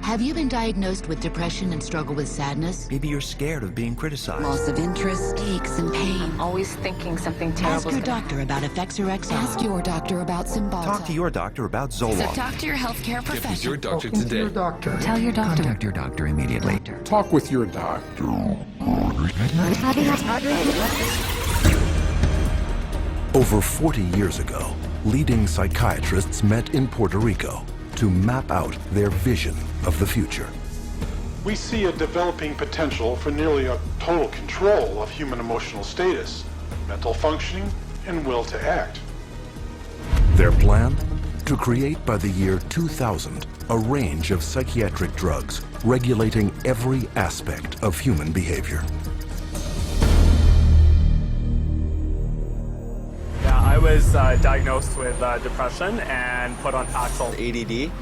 Have you been diagnosed with depression and struggle with sadness? Maybe you're scared of being criticized. Loss of interest, aches and pain. I'm always thinking something terrible. Ask your doctor about Effexor XR. Ask your doctor about Cymbalta. Talk to your doctor about So Zoloft. talk to your healthcare Get with professional. your doctor Talk with today. your doctor. Tell your doctor. Contact your doctor immediately. Talk with your doctor. Over 40 years ago, leading psychiatrists met in Puerto Rico to map out their vision of the future. We see a developing potential for nearly a total control of human emotional status, mental functioning, and will to act. Their plan? To create by the year 2000 a range of psychiatric drugs regulating every aspect of human behavior. I was diagnosed with depression and put on Paxil. ADD,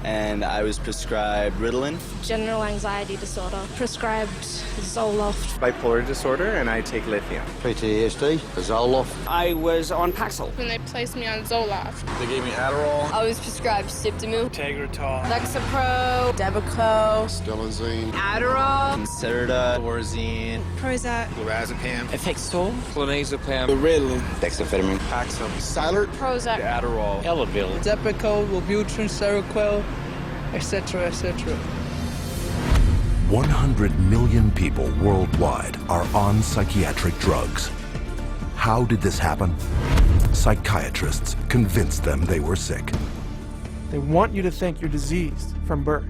and I was prescribed Ritalin. General anxiety disorder, prescribed Zoloft. Bipolar disorder, and I take lithium. PTSD, Zoloft. I was on Paxil. When they placed me on Zoloft. They gave me Adderall. I was prescribed Siptamu, Tegretol. Lexapro, Depakote, Stelazine. Adderall, Sertraline, Orazine, Prozac, Lorazepam. Effexor. Clonazepam. Ritalin. Dexamphetamine. Paxil. Silert. Prozac, Adderall. Eleville. Depakote, Wellbutrin, Seroquil, etc., etc. 100 million people worldwide are on psychiatric drugs. How did this happen? Psychiatrists convinced them they were sick. They want you to think you're diseased from birth,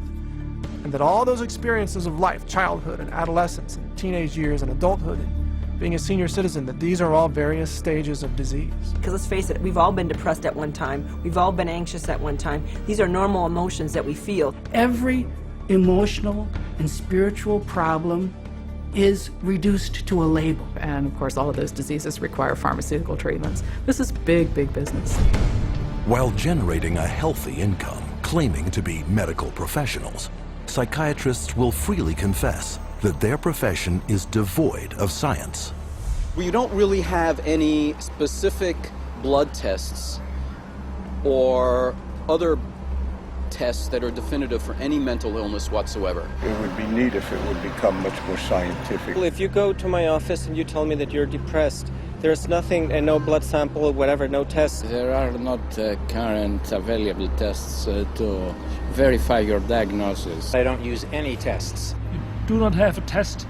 and that all those experiences of life, childhood and adolescence and teenage years and adulthood and being a senior citizen, that these are all various stages of disease. Because let's face it, we've all been depressed at one time. We've all been anxious at one time. These are normal emotions that we feel. Every emotional and spiritual problem is reduced to a label. And of course, all of those diseases require pharmaceutical treatments. This is big, big business. While generating a healthy income, claiming to be medical professionals, psychiatrists will freely confess that their profession is devoid of science. Well, you don't really have any specific blood tests or other tests that are definitive for any mental illness whatsoever. It would be neat if it would become much more scientific. Well, if you go to my office and you tell me that you're depressed, there's nothing, and no blood sample or whatever, no tests. There are not current available tests to verify your diagnosis. I don't use any tests. You do not have a test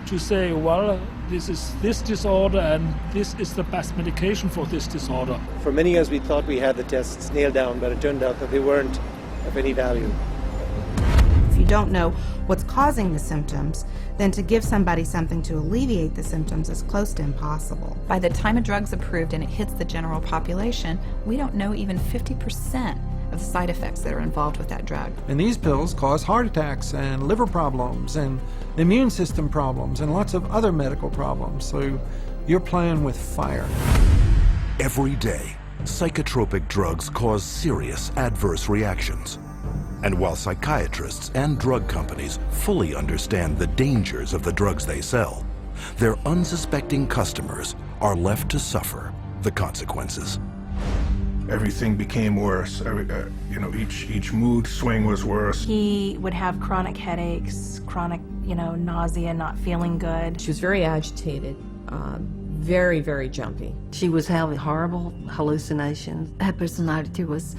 to say, well, this is this disorder and this is the best medication for this disorder. For many years we thought we had the tests nailed down, but it turned out that they weren't of any value. If you don't know what's causing the symptoms, then to give somebody something to alleviate the symptoms is close to impossible. By the time a drug's approved and it hits the general population, we don't know even 50% of the side effects that are involved with that drug. And these pills cause heart attacks and liver problems and immune system problems and lots of other medical problems. So you're playing with fire. Every day, psychotropic drugs cause serious adverse reactions. And while psychiatrists and drug companies fully understand the dangers of the drugs they sell, their unsuspecting customers are left to suffer the consequences. Everything became worse. Each mood swing was worse. He would have chronic headaches, chronic, nausea, not feeling good. She was very agitated, very, very jumpy. She was having horrible hallucinations. Her personality was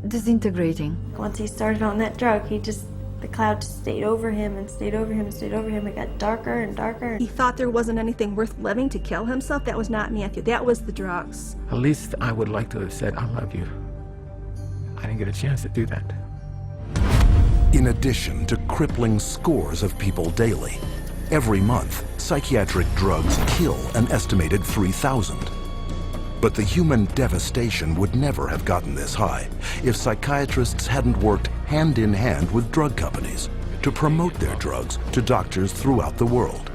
disintegrating. Once he started on that drug, the cloud just stayed over him and stayed over him and stayed over him. It got darker and darker. He thought there wasn't anything worth living to kill himself. That was not Matthew. That was the drugs. At least I would like to have said, I love you. I didn't get a chance to do that. In addition to crippling scores of people daily, every month, psychiatric drugs kill an estimated 3,000. But the human devastation would never have gotten this high if psychiatrists hadn't worked hand in hand with drug companies to promote their drugs to doctors throughout the world.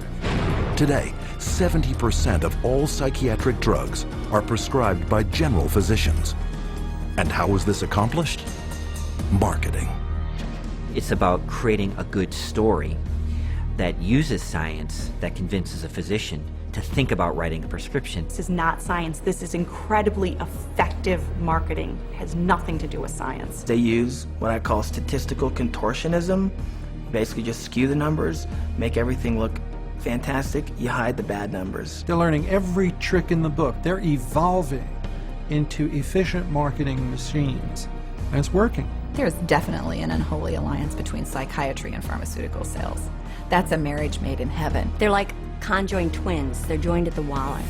Today, 70% of all psychiatric drugs are prescribed by general physicians. And how is this accomplished? Marketing. It's about creating a good story that uses science, that convinces a physician to think about writing a prescription. This is not science. This is incredibly effective marketing. It has nothing to do with science. They use what I call statistical contortionism. Basically just skew the numbers, make everything look fantastic, you hide the bad numbers. They're learning every trick in the book. They're evolving into efficient marketing machines, and it's working. There's definitely an unholy alliance between psychiatry and pharmaceutical sales. That's a marriage made in heaven. They're like conjoined twins. They're joined at the wallet.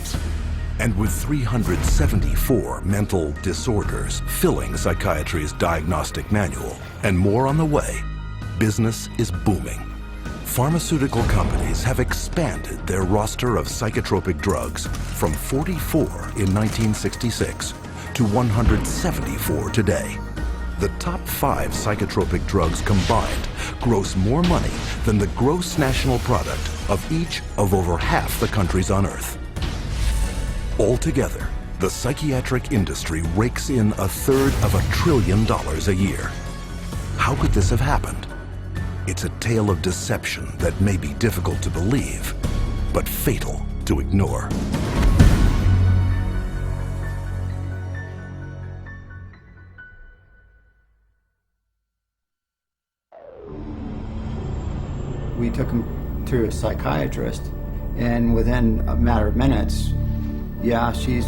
And with 374 mental disorders filling psychiatry's diagnostic manual, and more on the way, business is booming. Pharmaceutical companies have expanded their roster of psychotropic drugs from 44 in 1966 to 174 today. The top 5 psychotropic drugs combined gross more money than the gross national product of each of over half the countries on Earth. Altogether, the psychiatric industry rakes in $1/3 of $1 trillion a year. How could this have happened? It's a tale of deception that may be difficult to believe, but fatal to ignore. We took him to a psychiatrist, and within a matter of minutes, yeah, she's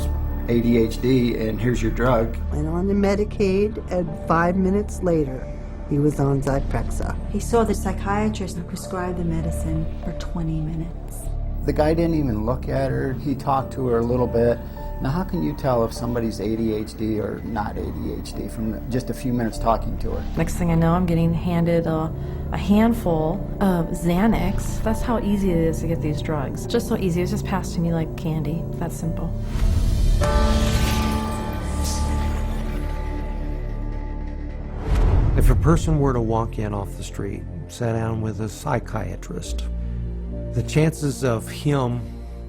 ADHD, and here's your drug. Went on the Medicaid, and 5 minutes later, he was on Zyprexa. He saw the psychiatrist and prescribed the medicine for 20 minutes. The guy didn't even look at her. He talked to her a little bit. Now, how can you tell if somebody's ADHD or not ADHD from just a few minutes talking to her? Next thing I know, I'm getting handed a handful of Xanax. That's how easy it is to get these drugs. Just so easy. It's just passed to me like candy. That's simple. If a person were to walk in off the street, sit down with a psychiatrist, the chances of him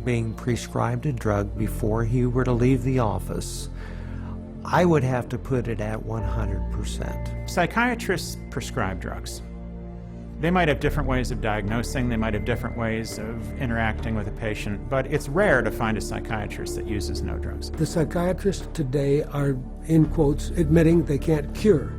being prescribed a drug before he were to leave the office, I would have to put it at 100%. Psychiatrists prescribe drugs. They might have different ways of diagnosing, they might have different ways of interacting with a patient, but it's rare to find a psychiatrist that uses no drugs. The psychiatrists today are, in quotes, admitting they can't cure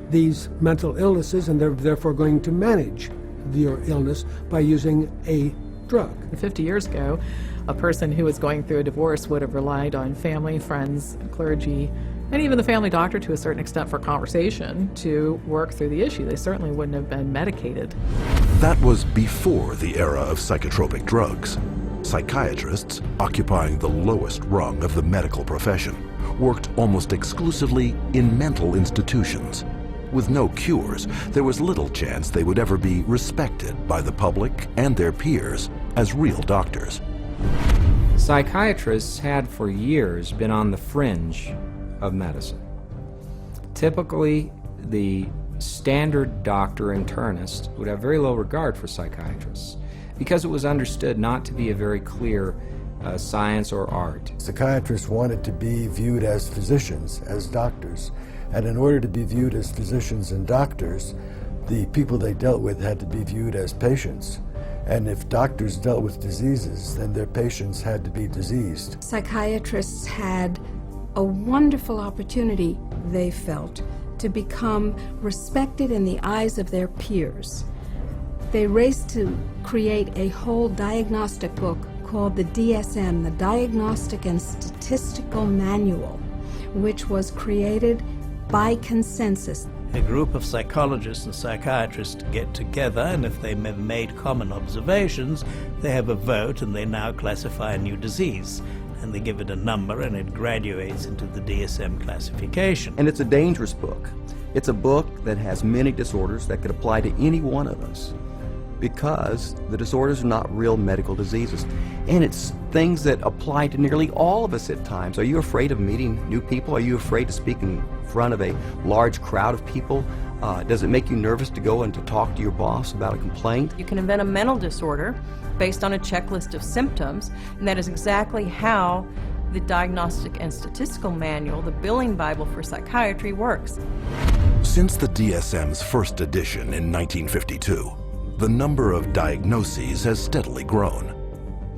these mental illnesses, and they're therefore going to manage your illness by using a drug. 50 years ago, a person who was going through a divorce would have relied on family, friends, clergy, and even the family doctor to a certain extent for conversation to work through the issue. They certainly wouldn't have been medicated. That was before the era of psychotropic drugs. Psychiatrists, occupying the lowest rung of the medical profession, worked almost exclusively in mental institutions. With no cures, there was little chance they would ever be respected by the public and their peers as real doctors. Psychiatrists had for years been on the fringe of medicine. Typically, the standard doctor internist would have very low regard for psychiatrists because it was understood not to be a very clear science or art. Psychiatrists wanted to be viewed as physicians, as doctors. And in order to be viewed as physicians and doctors, the people they dealt with had to be viewed as patients. And if doctors dealt with diseases, then their patients had to be diseased. Psychiatrists had a wonderful opportunity, they felt, to become respected in the eyes of their peers. They raced to create a whole diagnostic book called the DSM, the Diagnostic and Statistical Manual, which was created by consensus. A group of psychologists and psychiatrists get together, and if they have made common observations, they have a vote and they now classify a new disease. And they give it a number and it graduates into the DSM classification. And it's a dangerous book. It's a book that has many disorders that could apply to any one of us, because the disorders are not real medical diseases. And it's things that apply to nearly all of us at times. Are you afraid of meeting new people? Are you afraid to speak in front of a large crowd of people? Does it make you nervous to go and to talk to your boss about a complaint? You can invent a mental disorder based on a checklist of symptoms, and that is exactly how the Diagnostic and Statistical Manual, the billing Bible for psychiatry, works. Since the DSM's first edition in 1952, the number of diagnoses has steadily grown.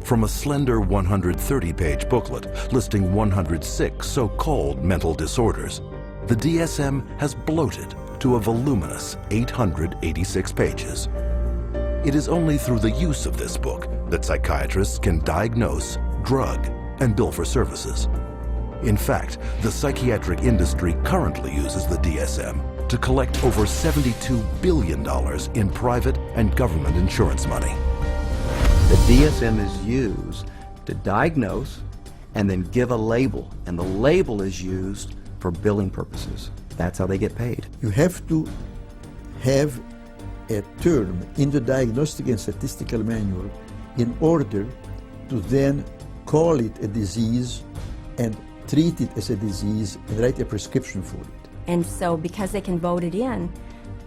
From a slender 130-page booklet listing 106 so-called mental disorders, the DSM has bloated to a voluminous 886 pages. It is only through the use of this book that psychiatrists can diagnose, drug, and bill for services. In fact, the psychiatric industry currently uses the DSM to collect over $72 billion in private and government insurance money. The DSM is used to diagnose and then give a label, and the label is used for billing purposes. That's how they get paid. You have to have a term in the Diagnostic and Statistical Manual in order to then call it a disease and treat it as a disease and write a prescription for it. And so because they can vote it in,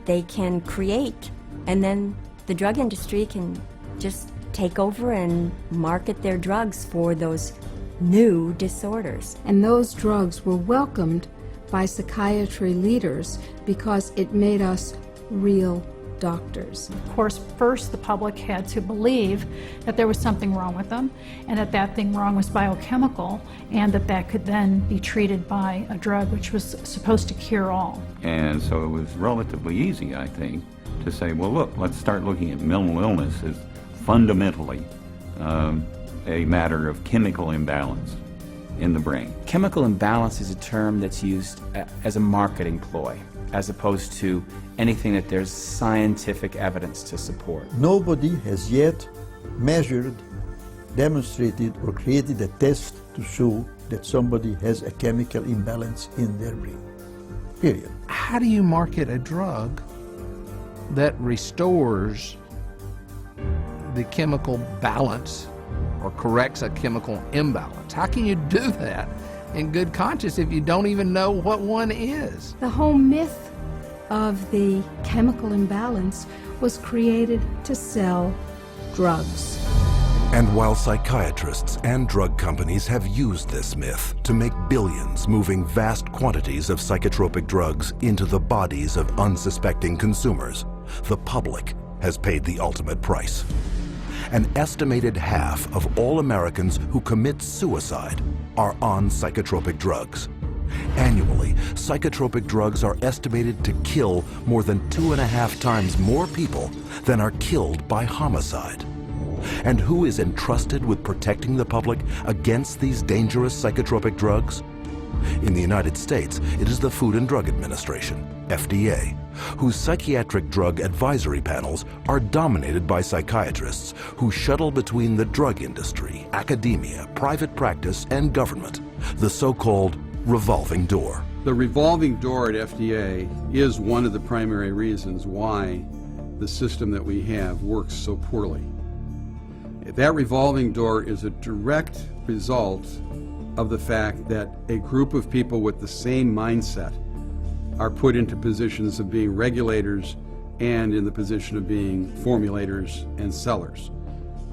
they can create, and then the drug industry can just take over and market their drugs for those new disorders. And those drugs were welcomed by psychiatry leaders because it made us real doctors. Of course, first the public had to believe that there was something wrong with them, and that that thing wrong was biochemical, and that that could then be treated by a drug which was supposed to cure all. And so it was relatively easy, I think, to say, well, look, let's start looking at mental illness as fundamentally a matter of chemical imbalance in the brain. Chemical imbalance is a term that's used as a marketing ploy, as opposed to anything that there's scientific evidence to support. Nobody has yet measured, demonstrated, or created a test to show that somebody has a chemical imbalance in their brain. Period. How do you market a drug that restores the chemical balance or corrects a chemical imbalance? How can you do that in good conscience if you don't even know what one is? The whole myth of the chemical imbalance was created to sell drugs. And while psychiatrists and drug companies have used this myth to make billions moving vast quantities of psychotropic drugs into the bodies of unsuspecting consumers, the public has paid the ultimate price. An estimated half of all Americans who commit suicide are on psychotropic drugs. Annually, psychotropic drugs are estimated to kill more than 2.5 times more people than are killed by homicide. And who is entrusted with protecting the public against these dangerous psychotropic drugs? In the United States, it is the Food and Drug Administration, FDA, whose psychiatric drug advisory panels are dominated by psychiatrists who shuttle between the drug industry, academia, private practice, and government, the so-called revolving door. The revolving door at FDA is one of the primary reasons why the system that we have works so poorly. That revolving door is a direct result of the fact that a group of people with the same mindset are put into positions of being regulators and in the position of being formulators and sellers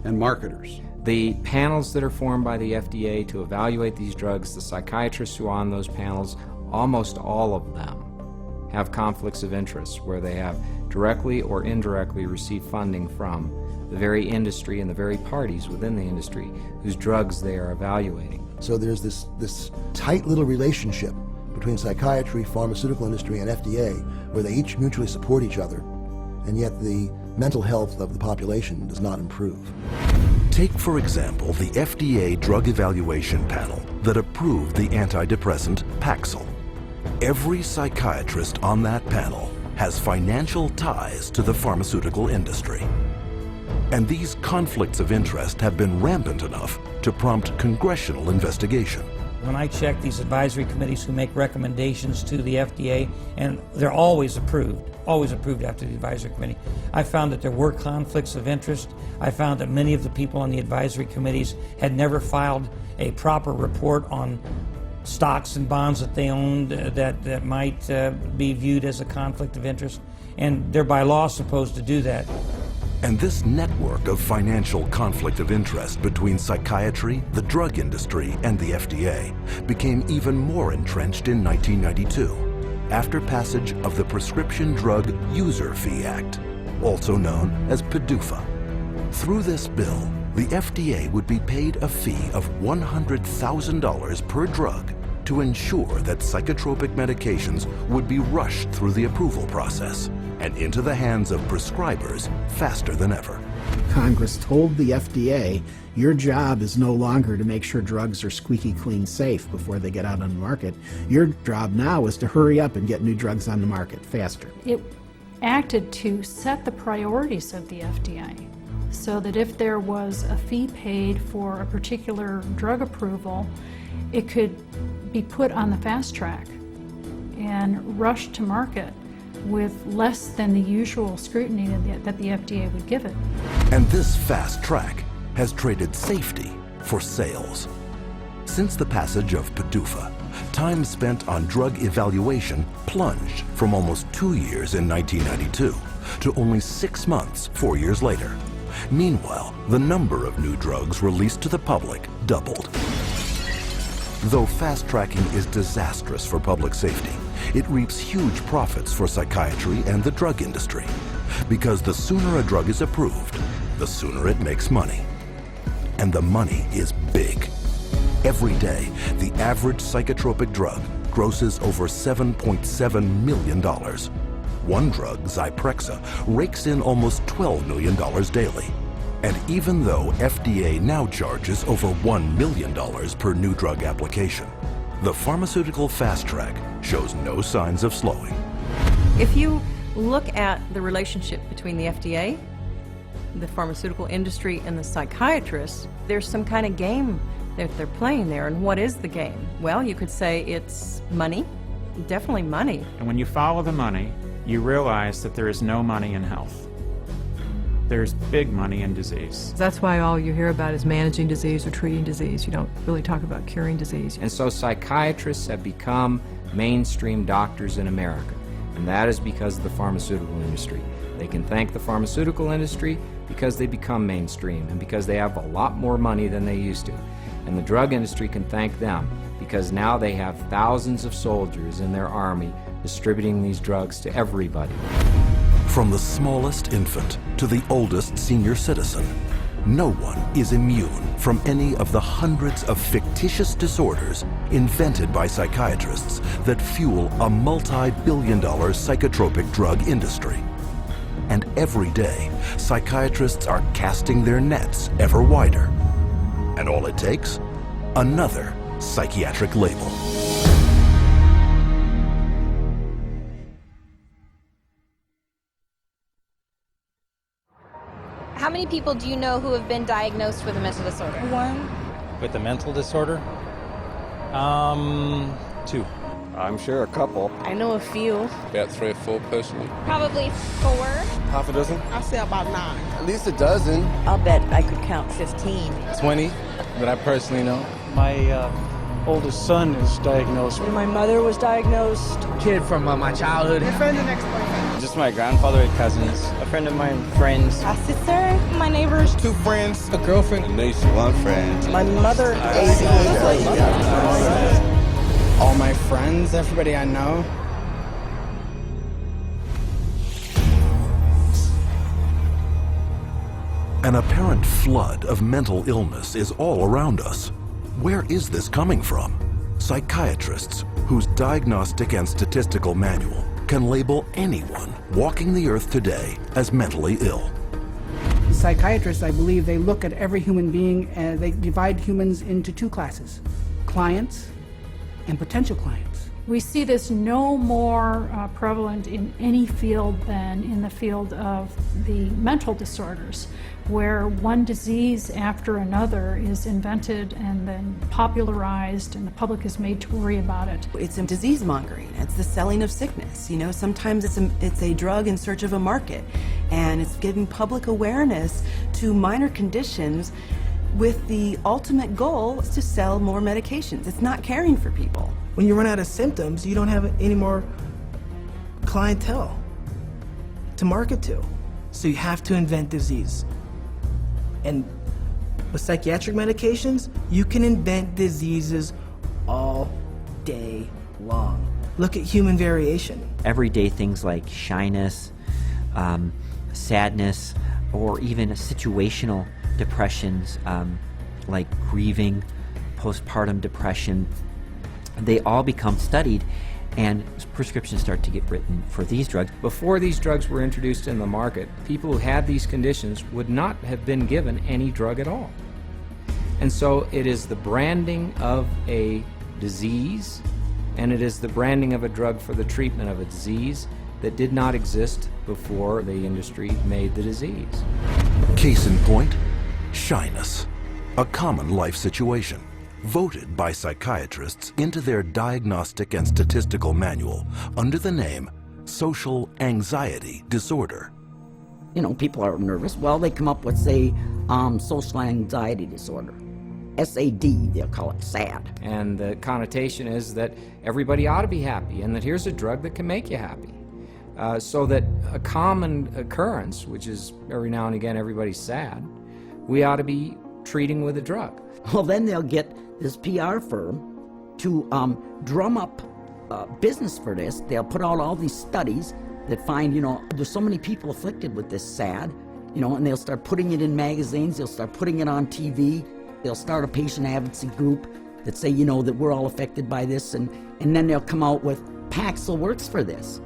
and marketers. The panels that are formed by the FDA to evaluate these drugs, the psychiatrists who are on those panels, almost all of them have conflicts of interest where they have directly or indirectly received funding from the very industry and the very parties within the industry whose drugs they are evaluating. So there's this tight little relationship between psychiatry, pharmaceutical industry, and FDA where they each mutually support each other, and yet the mental health of the population does not improve. Take, for example, the FDA drug evaluation panel that approved the antidepressant Paxil. Every psychiatrist on that panel has financial ties to the pharmaceutical industry. And these conflicts of interest have been rampant enough to prompt congressional investigation. When I check these advisory committees who make recommendations to the FDA, and they're always approved after the advisory committee, I found that there were conflicts of interest. I found that many of the people on the advisory committees had never filed a proper report on stocks and bonds that they owned that might be viewed as a conflict of interest, and they're by law supposed to do that. And this network of financial conflict of interest between psychiatry, the drug industry, and the FDA became even more entrenched in 1992, after passage of the Prescription Drug User Fee Act, also known as PDUFA. Through this bill, the FDA would be paid a fee of $100,000 per drug to ensure that psychotropic medications would be rushed through the approval process and into the hands of prescribers faster than ever. Congress told the FDA, your job is no longer to make sure drugs are squeaky clean safe before they get out on the market. Your job now is to hurry up and get new drugs on the market faster. It acted to set the priorities of the FDA so that if there was a fee paid for a particular drug approval, it could be put on the fast track and rushed to market with less than the usual scrutiny that the FDA would give it. And this fast track has traded safety for sales. Since the passage of PDUFA, time spent on drug evaluation plunged from almost 2 years in 1992 to only 6 months 4 years later. Meanwhile, the number of new drugs released to the public doubled. Though fast-tracking is disastrous for public safety, it reaps huge profits for psychiatry and the drug industry. Because the sooner a drug is approved, the sooner it makes money. And the money is big. Every day, the average psychotropic drug grosses over $7.7 million. One drug, Zyprexa, rakes in almost $12 million daily. And even though FDA now charges over $1 million per new drug application, the pharmaceutical fast track shows no signs of slowing. If you look at the relationship between the FDA, the pharmaceutical industry, and the psychiatrists, there's some kind of game that they're playing there. And what is the game? Well, you could say it's money, definitely money. And when you follow the money, you realize that there is no money in health. There's big money in disease. That's why all you hear about is managing disease or treating disease. You don't really talk about curing disease. And so psychiatrists have become mainstream doctors in America. And that is because of the pharmaceutical industry. They can thank the pharmaceutical industry because they become mainstream and because they have a lot more money than they used to. And the drug industry can thank them because now they have thousands of soldiers in their army distributing these drugs to everybody. From the smallest infant to the oldest senior citizen, no one is immune from any of the hundreds of fictitious disorders invented by psychiatrists that fuel a multi-billion-dollar psychotropic drug industry. And every day, psychiatrists are casting their nets ever wider. And all it takes? Another psychiatric label. How many people do you know who have been diagnosed with a mental disorder? One. With a mental disorder? 2. I'm sure a couple. I know a few. About 3 or 4 personally. Probably 4. Half a dozen? I'll say about 9. At least a dozen. I'll bet I could count 15. 20 that I personally know. My oldest son is diagnosed. My mother was diagnosed. Kid from my childhood. My friend and ex-boyfriend. Just my grandfather and cousins. A friend of mine, friends. A sister, my neighbors. 2 friends, a girlfriend. A niece, 1 friend. My mother. All my friends, everybody I know. An apparent flood of mental illness is all around us. Where is this coming from? Psychiatrists, whose diagnostic and statistical manual can label anyone walking the earth today as mentally ill. Psychiatrists, I believe, they look at every human being and they divide humans into 2 classes, clients and potential clients. We see this no more prevalent in any field than in the field of the mental disorders, where one disease after another is invented and then popularized and the public is made to worry about it. It's a disease mongering. It's the selling of sickness. You know, sometimes it's a drug in search of a market, and it's giving public awareness to minor conditions with the ultimate goal is to sell more medications. It's not caring for people. When you run out of symptoms, you don't have any more clientele to market to. So you have to invent disease. And with psychiatric medications, you can invent diseases all day long. Look at human variation. Everyday things like shyness, sadness, or even situational depressions like grieving, postpartum depression. They all become studied, and prescriptions start to get written for these drugs. Before these drugs were introduced in the market, people who had these conditions would not have been given any drug at all. And so it is the branding of a disease, and it is the branding of a drug for the treatment of a disease that did not exist before the industry made the disease. Case in point, shyness, a common life situation, voted by psychiatrists into their diagnostic and statistical manual under the name social anxiety disorder. You know, people are nervous. Well, they come up with, say, social anxiety disorder. SAD, they'll call it SAD. And the connotation is that everybody ought to be happy, and that here's a drug that can make you happy. So that a common occurrence, which is every now and again everybody's sad, we ought to be treating with a drug. Well, then they'll get this PR firm to drum up business for this. They'll put out all these studies that find, you know, there's so many people afflicted with this SAD, you know, and they'll start putting it in magazines, they'll start putting it on TV, they'll start a patient advocacy group that say, you know, that we're all affected by this, and then they'll come out with Paxil works for this.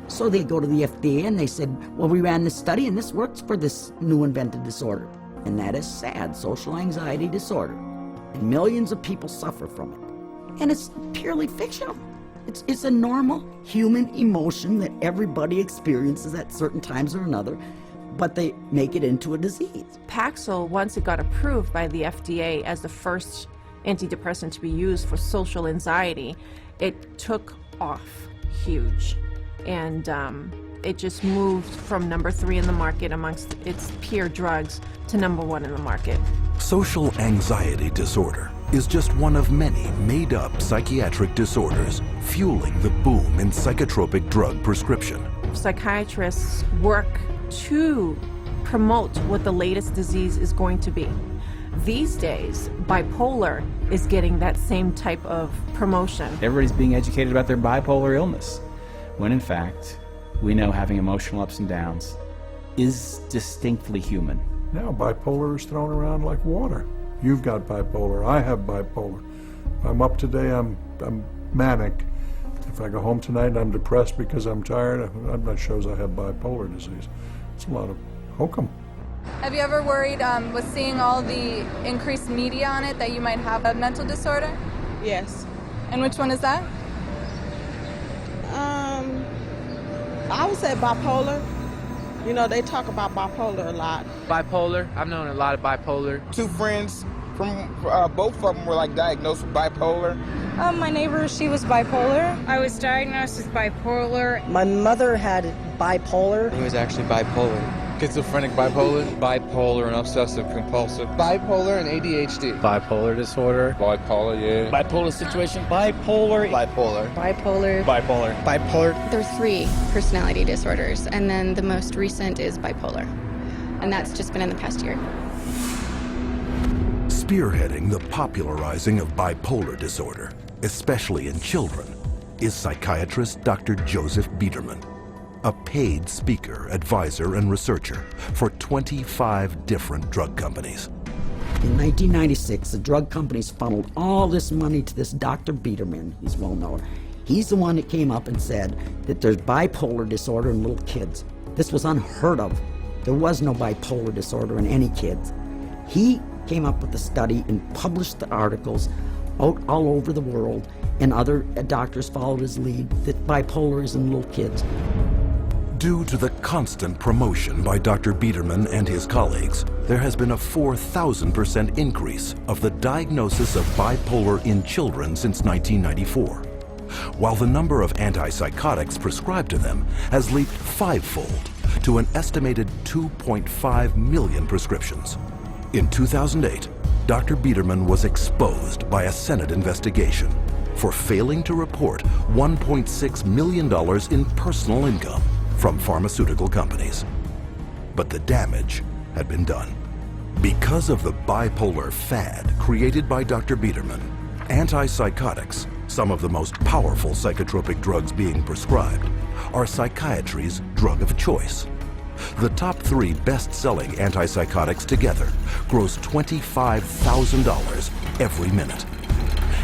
So they go to the FDA and they said, well, we ran this study and this works for this new invented disorder. And that is SAD, social anxiety disorder. And millions of people suffer from it. And it's purely fictional. It's a normal human emotion that everybody experiences at certain times or another, but they make it into a disease. Paxil, once it got approved by the FDA as the first antidepressant to be used for social anxiety, it took off huge. And it just moved from number 3 in the market amongst its peer drugs to number 1 in the market. Social anxiety disorder is just one of many made-up psychiatric disorders fueling the boom in psychotropic drug prescription. Psychiatrists work to promote what the latest disease is going to be. These days, bipolar is getting that same type of promotion. Everybody's being educated about their bipolar illness, when in fact, we know having emotional ups and downs is distinctly human. Now bipolar is thrown around like water. You've got bipolar, I have bipolar. If I'm up today, I'm manic. If I go home tonight and I'm depressed because I'm tired, that shows I have bipolar disease. It's a lot of hokum. Have you ever worried with seeing all the increased media on it that you might have a mental disorder? Yes. And which one is that? I would say bipolar. You know, they talk about bipolar a lot. Bipolar, I've known a lot of bipolar. 2 friends from both of them were like diagnosed with bipolar. My neighbor, she was bipolar. I was diagnosed with bipolar. My mother had bipolar. He was actually bipolar. Schizophrenic bipolar. Bipolar and obsessive compulsive. Bipolar and ADHD. Bipolar disorder. Bipolar, yeah. Bipolar situation. Bipolar. Bipolar. Bipolar. Bipolar. Bipolar. There are 3 personality disorders, and then the most recent is bipolar. And that's just been in the past year. Spearheading the popularizing of bipolar disorder, especially in children, is psychiatrist Dr. Joseph Biederman, a paid speaker, advisor, and researcher for 25 different drug companies. In 1996, the drug companies funneled all this money to this Dr. Biederman. He's well known. He's the one that came up and said that there's bipolar disorder in little kids. This was unheard of. There was no bipolar disorder in any kids. He came up with the study and published the articles out all over the world, and other doctors followed his lead that bipolar is in little kids. Due to the constant promotion by Dr. Biederman and his colleagues, there has been a 4,000% increase of the diagnosis of bipolar in children since 1994, while the number of antipsychotics prescribed to them has leaped 5-fold to an estimated 2.5 million prescriptions. In 2008, Dr. Biederman was exposed by a Senate investigation for failing to report $1.6 million in personal income from pharmaceutical companies. But the damage had been done. Because of the bipolar fad created by Dr. Biederman, antipsychotics, some of the most powerful psychotropic drugs being prescribed, are psychiatry's drug of choice. The top 3 best-selling antipsychotics together gross $25,000 every minute.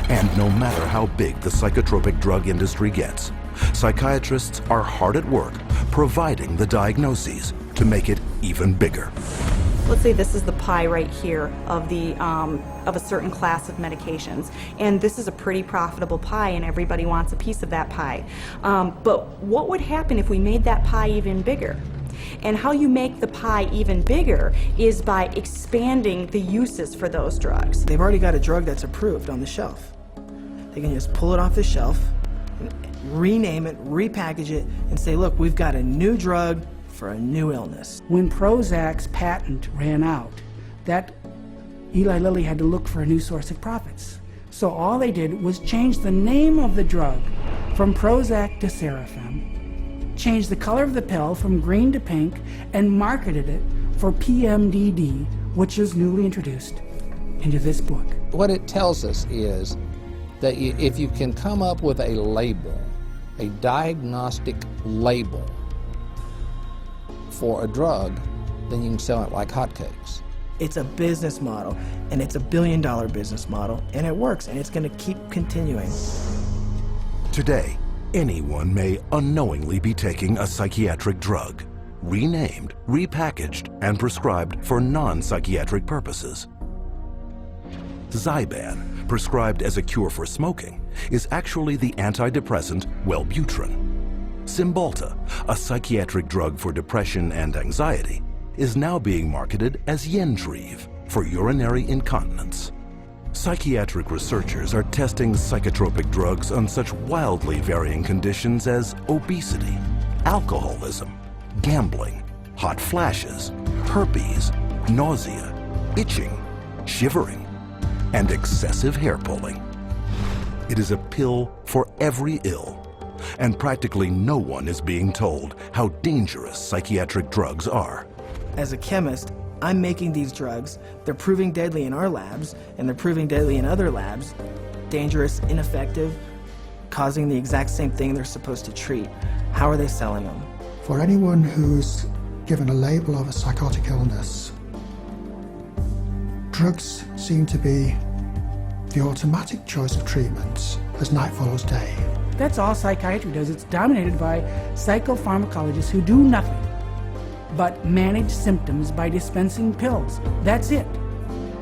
And no matter how big the psychotropic drug industry gets, psychiatrists are hard at work providing the diagnoses to make it even bigger. Let's say this is the pie right here of a certain class of medications, and this is a pretty profitable pie and everybody wants a piece of that pie. But what would happen if we made that pie even bigger? And how you make the pie even bigger is by expanding the uses for those drugs. They've already got a drug that's approved on the shelf. They can just pull it off the shelf, rename it, repackage it, and say, look, we've got a new drug for a new illness. When Prozac's patent ran out, that Eli Lilly had to look for a new source of profits. So all they did was change the name of the drug from Prozac to Serafem, change the color of the pill from green to pink, and marketed it for PMDD, which is newly introduced into this book. What it tells us is that if you can come up with a label, a diagnostic label for a drug, then you can sell it like hotcakes. It's a business model, and it's $1 billion business model, and it works, and it's going to keep continuing. Today, anyone may unknowingly be taking a psychiatric drug, renamed, repackaged, and prescribed for non-psychiatric purposes. Zyban, prescribed as a cure for smoking, is actually the antidepressant Wellbutrin. Cymbalta, a psychiatric drug for depression and anxiety, is now being marketed as Yentrive for urinary incontinence. Psychiatric researchers are testing psychotropic drugs on such wildly varying conditions as obesity, alcoholism, gambling, hot flashes, herpes, nausea, itching, shivering, and excessive hair pulling. It is a pill for every ill, and practically no one is being told how dangerous psychiatric drugs are. As a chemist, I'm making these drugs. They're proving deadly in our labs, and they're proving deadly in other labs. Dangerous, ineffective, causing the exact same thing they're supposed to treat. How are they selling them? For anyone who's given a label of a psychotic illness, drugs seem to be the automatic choice of treatments as night follows day. That's all psychiatry does. It's dominated by psychopharmacologists who do nothing but manage symptoms by dispensing pills. That's it.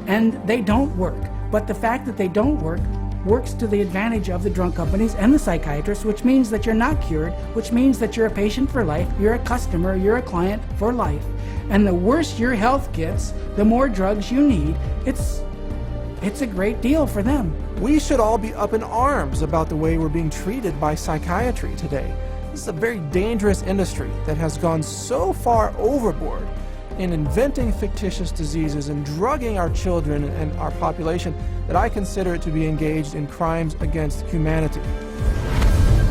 And they don't work. But the fact that they don't work works to the advantage of the drug companies and the psychiatrists, which means that you're not cured, which means that you're a patient for life, you're a customer, you're a client for life. And the worse your health gets, the more drugs you need. It's a great deal for them. We should all be up in arms about the way we're being treated by psychiatry today. This is a very dangerous industry that has gone so far overboard in inventing fictitious diseases and drugging our children and our population that I consider it to be engaged in crimes against humanity.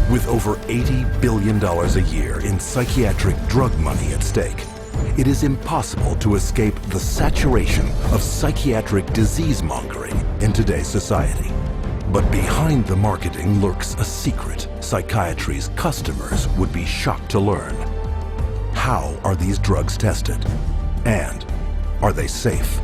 With over $80 billion a year in psychiatric drug money at stake, it is impossible to escape the saturation of psychiatric disease-mongering in today's society. But behind the marketing lurks a secret psychiatry's customers would be shocked to learn. How are these drugs tested? And are they safe?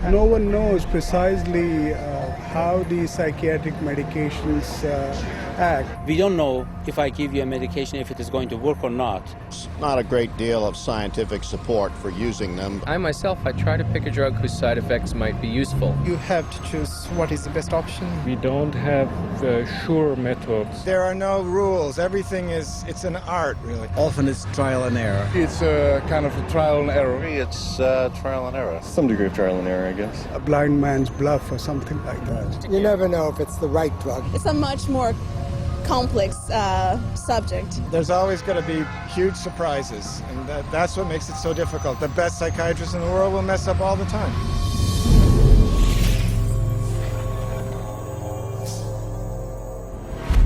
No one knows precisely how these psychiatric medications act. We don't know if I give you a medication if it is going to work or not. There's not a great deal of scientific support for using them. I myself, I try to pick a drug whose side effects might be useful. You have to choose what is the best option. We don't have sure methods. There are no rules. Everything it's an art, really. Often it's trial and error. It's a kind of a trial and error. It's trial and error. Some degree of trial and error, I guess. A blind man's bluff or something like that. You never know if it's the right drug. It's a much more complex subject. There's always going to be huge surprises, and that's what makes it so difficult. The best psychiatrists in the world will mess up all the time.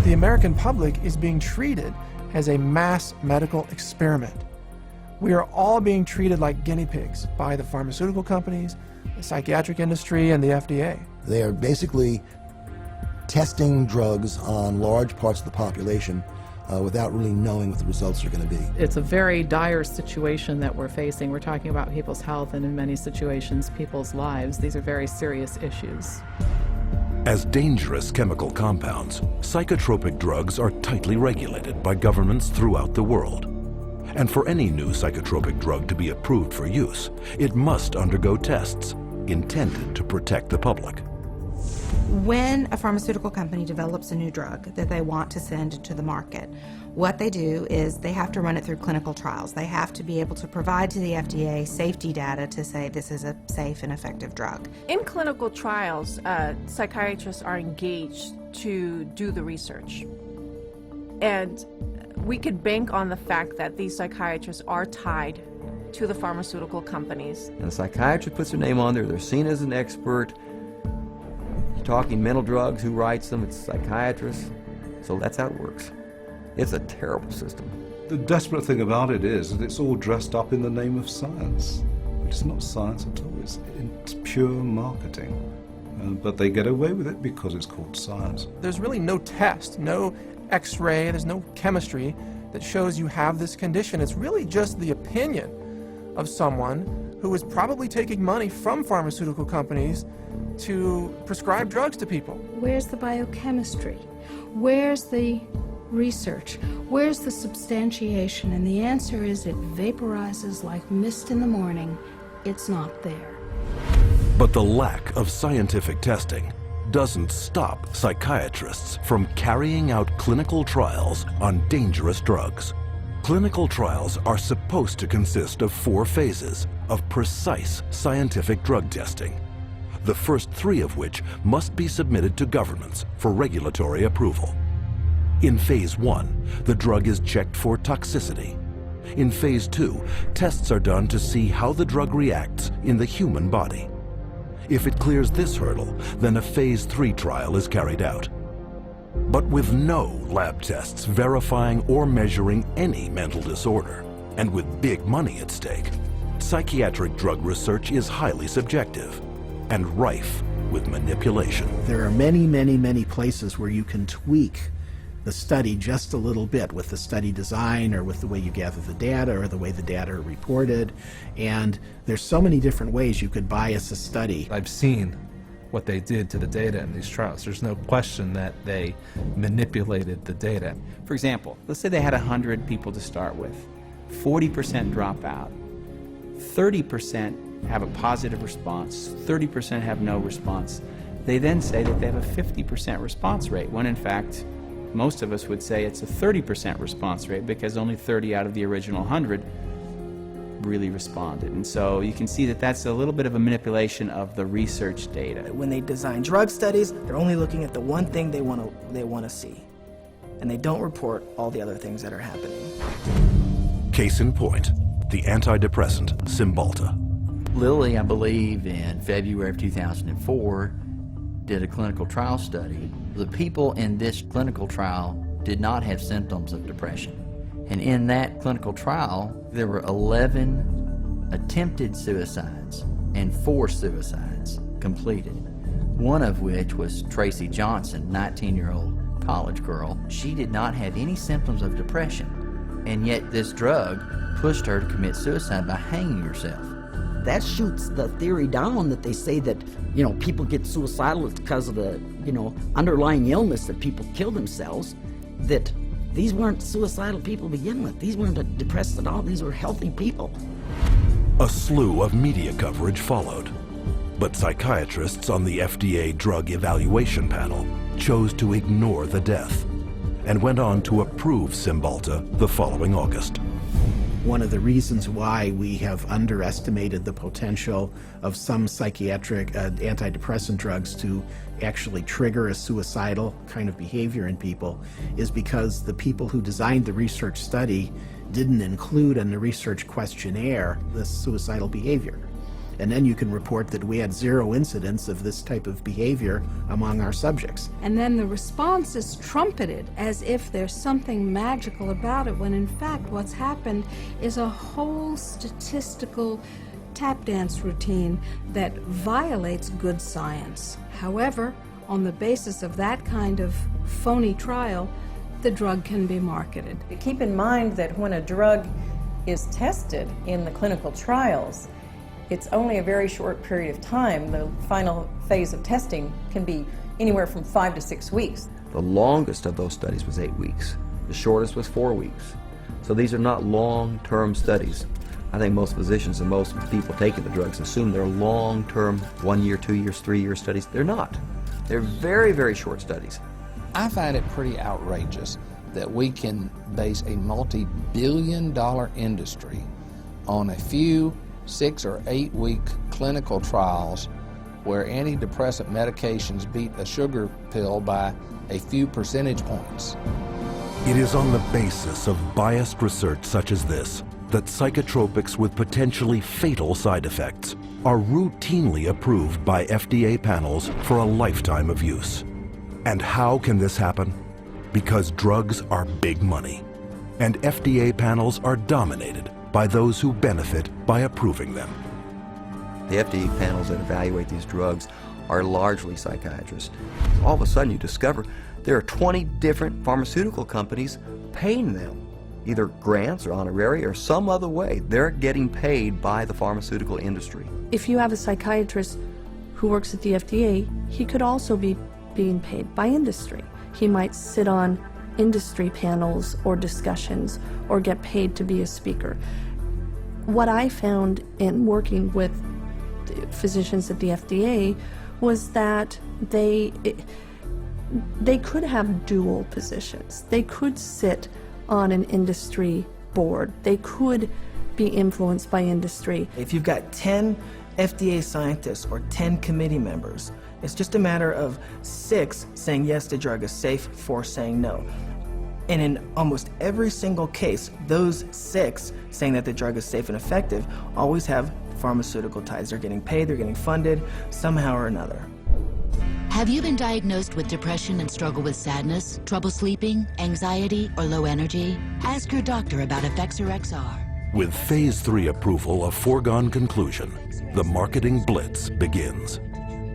The American public is being treated as a mass medical experiment. We are all being treated like guinea pigs by the pharmaceutical companies, the psychiatric industry, and the FDA. They are basically testing drugs on large parts of the population without really knowing what the results are going to be. It's a very dire situation that we're facing. We're talking about people's health and in many situations people's lives. These are very serious issues. As dangerous chemical compounds, psychotropic drugs are tightly regulated by governments throughout the world. And for any new psychotropic drug to be approved for use, it must undergo tests intended to protect the public. When a pharmaceutical company develops a new drug that they want to send to the market, what they do is they have to run it through clinical trials. They have to be able to provide to the FDA safety data to say this is a safe and effective drug. In clinical trials, psychiatrists are engaged to do the research. And we could bank on the fact that these psychiatrists are tied to the pharmaceutical companies. And a psychiatrist puts their name on there, they're seen as an expert. You're talking mental drugs, who writes them? It's psychiatrists. So that's how it works. It's a terrible system. The desperate thing about it is that it's all dressed up in the name of science. It's not science at all, it's pure marketing. But they get away with it because it's called science. There's really no test, no X-ray, there's no chemistry that shows you have this condition. It's really just the opinion of someone who is probably taking money from pharmaceutical companies to prescribe drugs to people. Where's the biochemistry? Where's the research? Where's the substantiation? And the answer is it vaporizes like mist in the morning. It's not there. But the lack of scientific testing doesn't stop psychiatrists from carrying out clinical trials on dangerous drugs. Clinical trials are supposed to consist of 4 phases of precise scientific drug testing, the first 3 of which must be submitted to governments for regulatory approval. In phase 1, the drug is checked for toxicity. In phase 2, tests are done to see how the drug reacts in the human body. If it clears this hurdle, then a phase 3 trial is carried out. But with no lab tests verifying or measuring any mental disorder, and with big money at stake, psychiatric drug research is highly subjective and rife with manipulation. There are many, many, many places where you can tweak the study just a little bit with the study design or with the way you gather the data or the way the data are reported. And there's so many different ways you could bias a study. I've seen what they did to the data in these trials. There's no question that they manipulated the data. For example, let's say they had 100 people to start with. 40% drop out. 30% have a positive response. 30% have no response. They then say that they have a 50% response rate, when in fact, most of us would say it's a 30% response rate because only 30 out of the original 100 really responded. And so you can see that that's a little bit of a manipulation of the research data. When they design drug studies, they're only looking at the one thing they want to see. And they don't report all the other things that are happening. Case in point, the antidepressant Cymbalta. Lilly, I believe, in February of 2004, did a clinical trial study. The people in this clinical trial did not have symptoms of depression. And in that clinical trial, there were 11 attempted suicides and 4 suicides completed. One of which was Tracy Johnson, 19-year-old college girl. She did not have any symptoms of depression, and yet this drug pushed her to commit suicide by hanging herself. That shoots the theory down that they say that, people get suicidal because of the, underlying illness that people kill themselves, that these weren't suicidal people to begin with. These weren't depressed at all. These were healthy people. A slew of media coverage followed, but psychiatrists on the FDA Drug Evaluation Panel chose to ignore the death and went on to approve Cymbalta the following August. One of the reasons why we have underestimated the potential of some psychiatric antidepressant drugs to actually trigger a suicidal kind of behavior in people is because the people who designed the research study didn't include in the research questionnaire this suicidal behavior. And then you can report that we had 0 incidents of this type of behavior among our subjects. And then the response is trumpeted as if there's something magical about it, when in fact what's happened is a whole statistical tap dance routine that violates good science. However, on the basis of that kind of phony trial, the drug can be marketed. Keep in mind that when a drug is tested in the clinical trials, it's only a very short period of time. The final phase of testing can be anywhere from 5 to 6 weeks. The longest of those studies was 8 weeks. The shortest was 4 weeks. So these are not long-term studies. I think most physicians and most people taking the drugs assume they're long-term, 1 year, 2 years, 3 year studies. They're not. They're very, very short studies. I find it pretty outrageous that we can base a multi-billion-dollar industry on a few 6 or 8 week clinical trials where antidepressant medications beat a sugar pill by a few percentage points. It is on the basis of biased research such as this that psychotropics with potentially fatal side effects are routinely approved by FDA panels for a lifetime of use. And how can this happen? Because drugs are big money, and FDA panels are dominated by those who benefit by approving them. The FDA panels that evaluate these drugs are largely psychiatrists. All of a sudden you discover there are 20 different pharmaceutical companies paying them, either grants or honorary or some other way. They're getting paid by the pharmaceutical industry. If you have a psychiatrist who works at the FDA, he could also be being paid by industry. He might sit on industry panels or discussions or get paid to be a speaker. What I found in working with physicians at the FDA was that they could have dual positions. They could sit on an industry board. They could be influenced by industry. If you've got 10 FDA scientists or 10 committee members, it's just a matter of 6 saying yes, the drug is safe, 4 saying no. And in almost every single case, those 6 saying that the drug is safe and effective always have pharmaceutical ties. They're getting paid, they're getting funded somehow or another. Have you been diagnosed with depression and struggle with sadness, trouble sleeping, anxiety, or low energy? Ask your doctor about Effexor XR. With Phase 3 approval a foregone conclusion, the marketing blitz begins.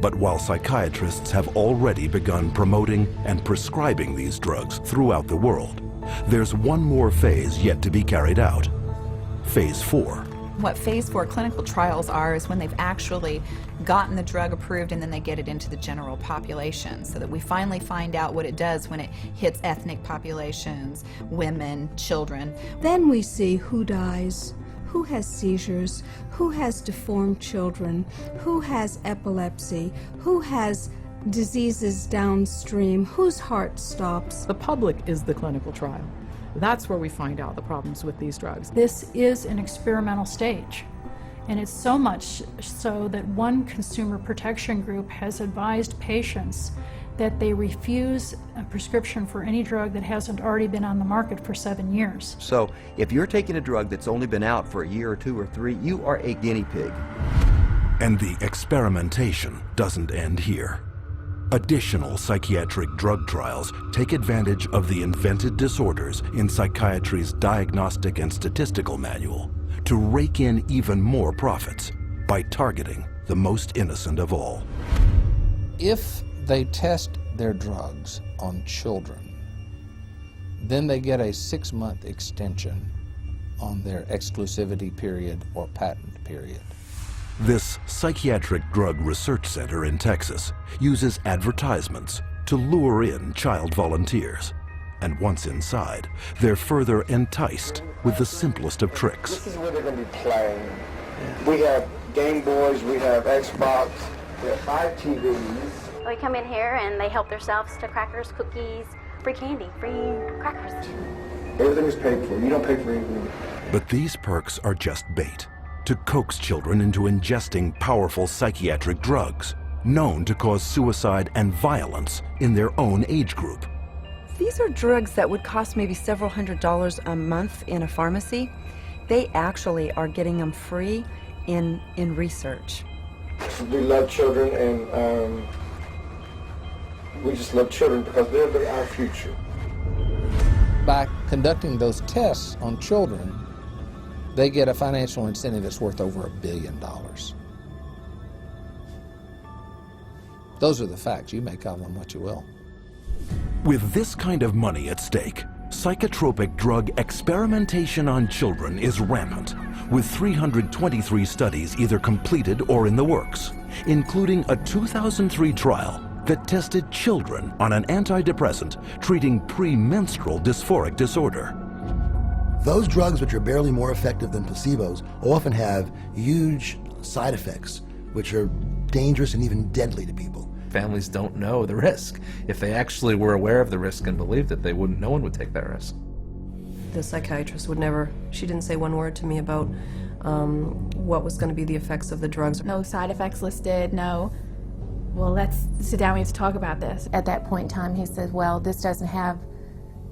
But while psychiatrists have already begun promoting and prescribing these drugs throughout the world, there's one more phase yet to be carried out. Phase 4. What Phase 4 clinical trials are is when they've actually gotten the drug approved and then they get it into the general population, so that we finally find out what it does when it hits ethnic populations, women, children. Then we see who dies, who has seizures, who has deformed children, who has epilepsy, who has diseases downstream, whose heart stops. The public is the clinical trial. That's where we find out the problems with these drugs. This is an experimental stage, and it's so much so that one consumer protection group has advised patients that they refuse a prescription for any drug that hasn't already been on the market for 7 years. So if you're taking a drug that's only been out for a year or 2 or 3, you are a guinea pig. And the experimentation doesn't end here. Additional psychiatric drug trials take advantage of the invented disorders in psychiatry's Diagnostic and Statistical Manual to rake in even more profits by targeting the most innocent of all. If they test their drugs on children, then they get a 6-month extension on their exclusivity period or patent period. This psychiatric drug research center in Texas uses advertisements to lure in child volunteers. And once inside, they're further enticed with the simplest of tricks. This is where they're going to be playing. We have Game Boys, we have Xbox, we have 5 TVs. They come in here and they help themselves to crackers, cookies, free candy, free crackers. Everything is paid for. You don't pay for anything. But these perks are just bait to coax children into ingesting powerful psychiatric drugs known to cause suicide and violence in their own age group. These are drugs that would cost maybe several $100s a month in a pharmacy. They actually are getting them free in research. We love children, and we just love children because they're our future. By conducting those tests on children, they get a financial incentive that's worth over $1 billion. Those are the facts. You make of them what you will. With this kind of money at stake, psychotropic drug experimentation on children is rampant, with 323 studies either completed or in the works, including a 2003 trial that tested children on an antidepressant treating premenstrual dysphoric disorder. Those drugs, which are barely more effective than placebos, often have huge side effects, which are dangerous and even deadly to people. Families don't know the risk. If they actually were aware of the risk and believed it, no one would take that risk. The psychiatrist would never, she didn't say one word to me about what was going to be the effects of the drugs. No side effects listed, no, well, let's sit down, we have to talk about this. At that point in time, he said, well, this doesn't have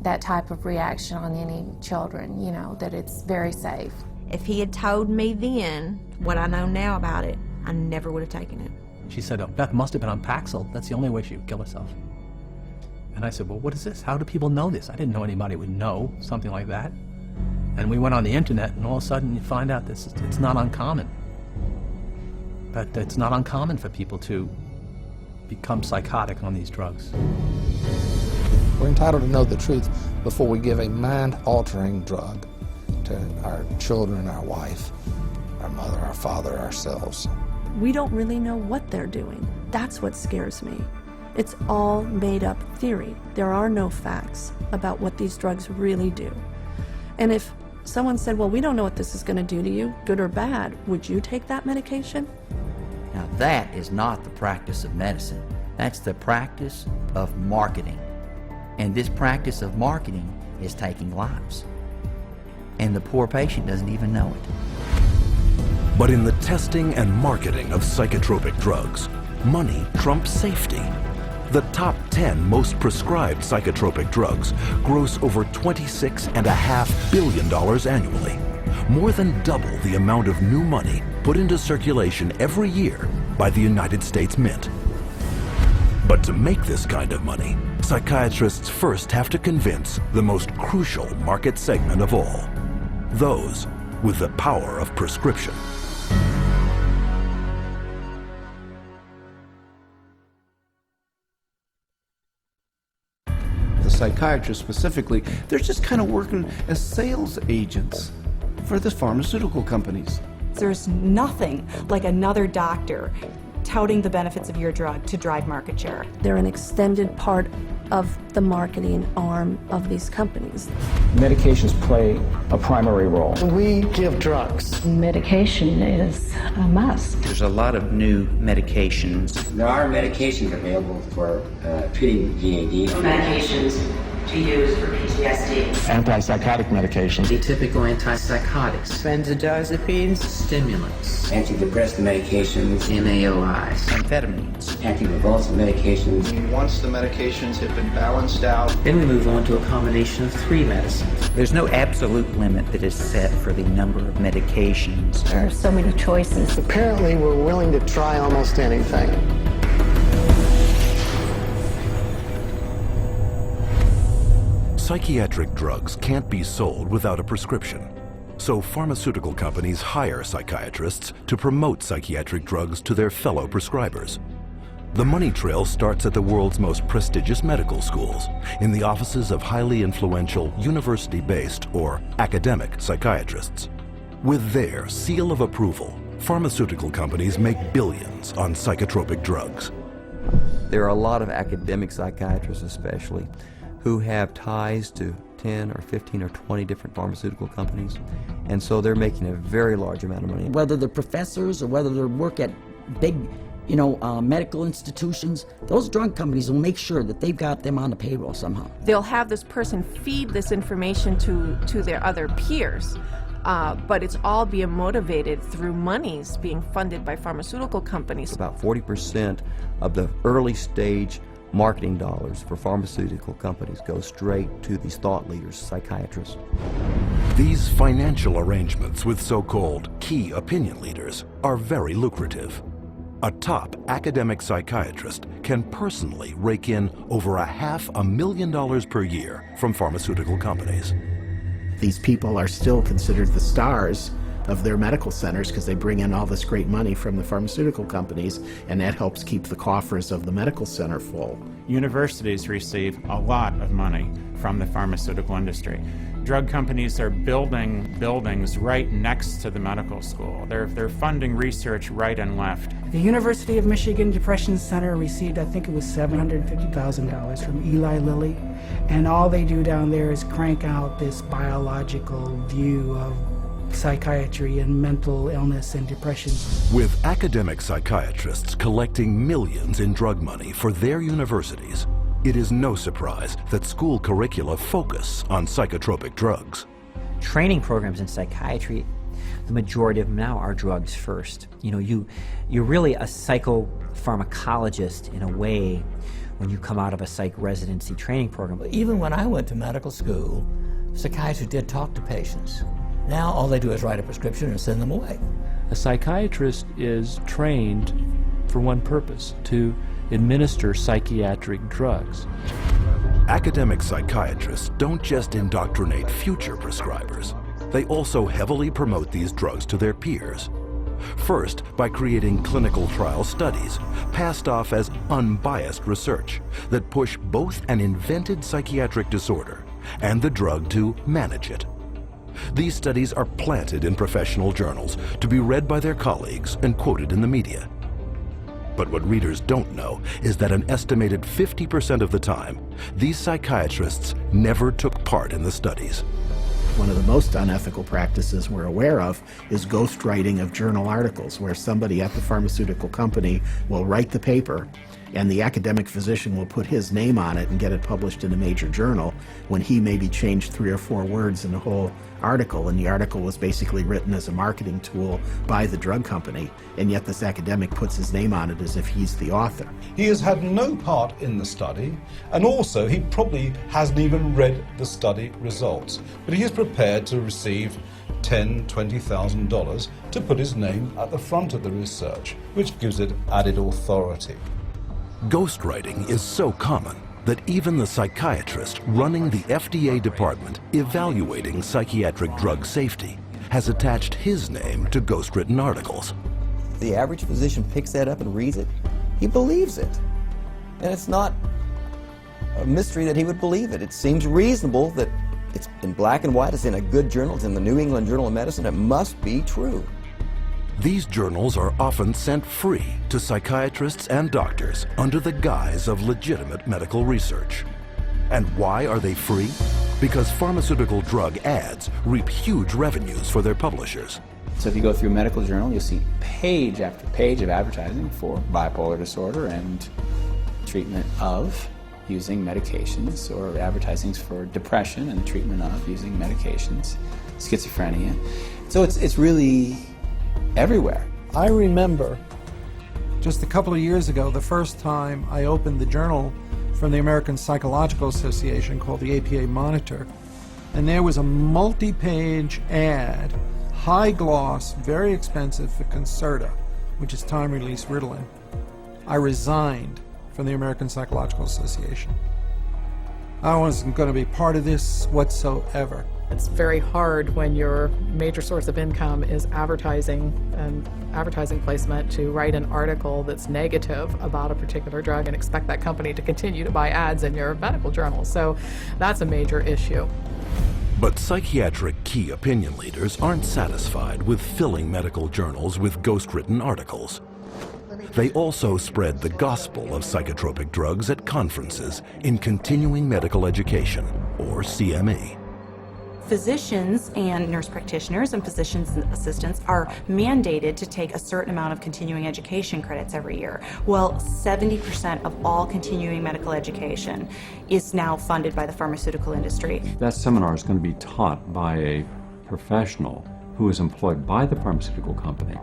that type of reaction on any children, you know, that it's very safe. If he had told me then what I know now about it, I never would have taken it. She said, oh, Beth must have been on Paxil. That's the only way she would kill herself. And I said, well, what is this? How do people know this? I didn't know anybody would know something like that. And we went on the internet, and all of a sudden you find out this it's not uncommon. But it's not uncommon for people to become psychotic on these drugs. We're entitled to know the truth before we give a mind-altering drug to our children, our wife, our mother, our father, ourselves. We don't really know what they're doing. That's what scares me. It's all made up theory. There are no facts about what these drugs really do. And if someone said, well, we don't know what this is going to do to you, good or bad, would you take that medication? Now that is not the practice of medicine. That's the practice of marketing. And this practice of marketing is taking lives. And the poor patient doesn't even know it. But in the testing and marketing of psychotropic drugs, money trumps safety. The top 10 most prescribed psychotropic drugs gross over $26.5 billion annually, more than double the amount of new money put into circulation every year by the United States Mint. But to make this kind of money, psychiatrists first have to convince the most crucial market segment of all, those with the power of prescription. Psychiatrists specifically, they're just kind of working as sales agents for the pharmaceutical companies. There's nothing like another doctor touting the benefits of your drug to drive market share. They're an extended part of the marketing arm of these companies. Medications play a primary role. We give drugs. Medication is a must. There's a lot of new medications. There are medications available for treating GAD. Medications to use for PTSD. Antipsychotic medications. Atypical antipsychotics. Benzodiazepines. Stimulants. Antidepressant medications. MAOIs. Amphetamines. Anticonvulsant medications. Once the medications have been balanced out, then we move on to a combination of 3 medicines. There's no absolute limit that is set for the number of medications. There are so many choices. Apparently, we're willing to try almost anything. Psychiatric drugs can't be sold without a prescription, so pharmaceutical companies hire psychiatrists to promote psychiatric drugs to their fellow prescribers. The money trail starts at the world's most prestigious medical schools, in the offices of highly influential university-based or academic psychiatrists. With their seal of approval, pharmaceutical companies make billions on psychotropic drugs. There are a lot of academic psychiatrists especially who have ties to 10 or 15 or 20 different pharmaceutical companies, and so they're making a very large amount of money. Whether they're professors or whether they work at big, medical institutions, those drug companies will make sure that they've got them on the payroll somehow. They'll have this person feed this information to their other peers, but it's all being motivated through monies being funded by pharmaceutical companies. About 40% of the early stage marketing dollars for pharmaceutical companies go straight to these thought leaders, psychiatrists. These financial arrangements with so-called key opinion leaders are very lucrative. A top academic psychiatrist can personally rake in over $500,000 per year from pharmaceutical companies. These people are still considered the stars of their medical centers because they bring in all this great money from the pharmaceutical companies, and that helps keep the coffers of the medical center full. Universities receive a lot of money from the pharmaceutical industry. Drug companies are building buildings right next to the medical school. They're funding research right and left. The University of Michigan Depression Center received, I think it was $750,000 from Eli Lilly, and all they do down there is crank out this biological view of psychiatry and mental illness and depression. With academic psychiatrists collecting millions in drug money for their universities, it is no surprise that school curricula focus on psychotropic drugs. Training programs in psychiatry, the majority of them now are drugs first. You know, you're really a psychopharmacologist in a way when you come out of a psych residency training program. Even when I went to medical school, psychiatrists did talk to patients. Now all they do is write a prescription and send them away. A psychiatrist is trained for one purpose, to administer psychiatric drugs. Academic psychiatrists don't just indoctrinate future prescribers. They also heavily promote these drugs to their peers. First, by creating clinical trial studies, passed off as unbiased research that push both an invented psychiatric disorder and the drug to manage it. These studies are planted in professional journals to be read by their colleagues and quoted in the media. But what readers don't know is that an estimated 50% of the time, these psychiatrists never took part in the studies. One of the most unethical practices we're aware of is ghostwriting of journal articles, where somebody at the pharmaceutical company will write the paper and the academic physician will put his name on it and get it published in a major journal when he maybe changed 3 or 4 words in the whole article, and the article was basically written as a marketing tool by the drug company, and yet this academic puts his name on it as if he's the author. He has had no part in the study, and also he probably hasn't even read the study results, but he is prepared to receive $10,000, $20,000 to put his name at the front of the research, which gives it added authority. Ghostwriting is so common that even the psychiatrist running the FDA department evaluating psychiatric drug safety has attached his name to ghostwritten articles. The average physician picks that up and reads it. He believes it. And it's not a mystery that he would believe it. It seems reasonable that it's in black and white, it's in a good journal, it's in the New England Journal of Medicine, it must be true. These journals are often sent free to psychiatrists and doctors under the guise of legitimate medical research. And why are they free? Because pharmaceutical drug ads reap huge revenues for their publishers. So if you go through a medical journal, you'll see page after page of advertising for bipolar disorder and treatment of using medications, or advertisings for depression and treatment of using medications, schizophrenia. So it's really everywhere. I remember just a couple of years ago, the first time I opened the journal from the American Psychological Association called the APA Monitor, and there was a multi-page ad, high gloss, very expensive, for Concerta, which is time-release Ritalin. I resigned from the American Psychological Association. I wasn't going to be part of this whatsoever. It's very hard when your major source of income is advertising and advertising placement to write an article that's negative about a particular drug and expect that company to continue to buy ads in your medical journal. So that's a major issue. But psychiatric key opinion leaders aren't satisfied with filling medical journals with ghost-written articles. They also spread the gospel of psychotropic drugs at conferences in continuing medical education, or CME. Physicians and nurse practitioners and physician's assistants are mandated to take a certain amount of continuing education credits every year. Well, 70% of all continuing medical education is now funded by the pharmaceutical industry. That seminar is going to be taught by a professional who is employed by the pharmaceutical company.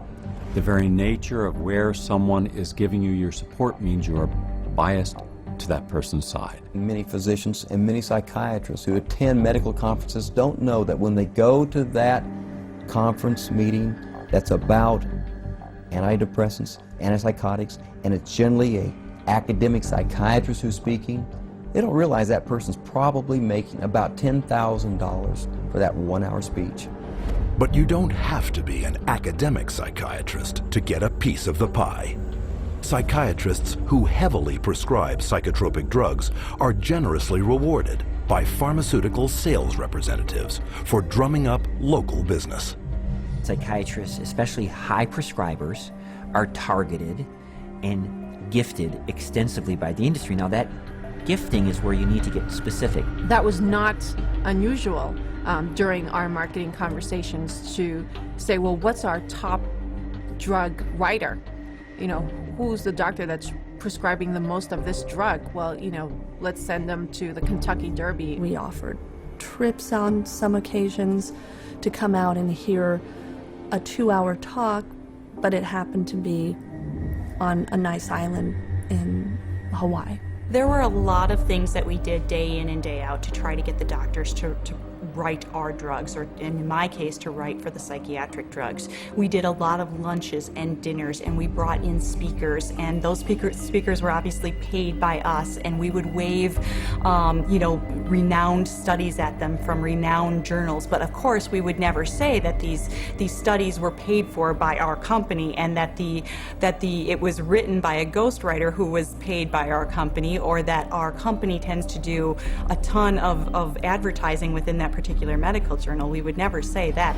The very nature of where someone is giving you your support means you are biased to that person's side. Many physicians and many psychiatrists who attend medical conferences don't know that when they go to that conference meeting that's about antidepressants, antipsychotics, and it's generally an academic psychiatrist who's speaking, they don't realize that person's probably making about $10,000 for that 1 hour speech. But you don't have to be an academic psychiatrist to get a piece of the pie. Psychiatrists who heavily prescribe psychotropic drugs are generously rewarded by pharmaceutical sales representatives for drumming up local business. Psychiatrists, especially high prescribers, are targeted and gifted extensively by the industry. Now that gifting is where you need to get specific. That was not unusual during our marketing conversations to say, well, what's our top drug writer? You know, who's the doctor that's prescribing the most of this drug? Well, you know, let's send them to the Kentucky Derby. We offered trips on some occasions to come out and hear a 2-hour talk, but it happened to be on a nice island in Hawaii. There were a lot of things that we did day in and day out to try to get the doctors to write our drugs, or in my case, to write for the psychiatric drugs. We did a lot of lunches and dinners, and we brought in speakers, and those speakers were obviously paid by us, and we would wave, renowned studies at them from renowned journals. But of course, we would never say that these studies were paid for by our company, and that it was written by a ghostwriter who was paid by our company, or that our company tends to do a ton of advertising within that particular medical journal. We would never say that.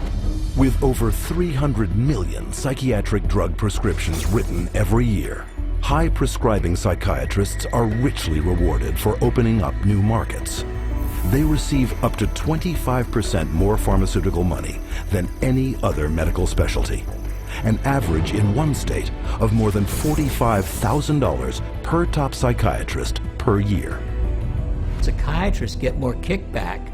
With over 300 million psychiatric drug prescriptions written every year, high prescribing psychiatrists are richly rewarded for opening up new markets. They receive up to 25% more pharmaceutical money than any other medical specialty, an average in one state of more than $45,000 per top psychiatrist per year. Psychiatrists get more kickback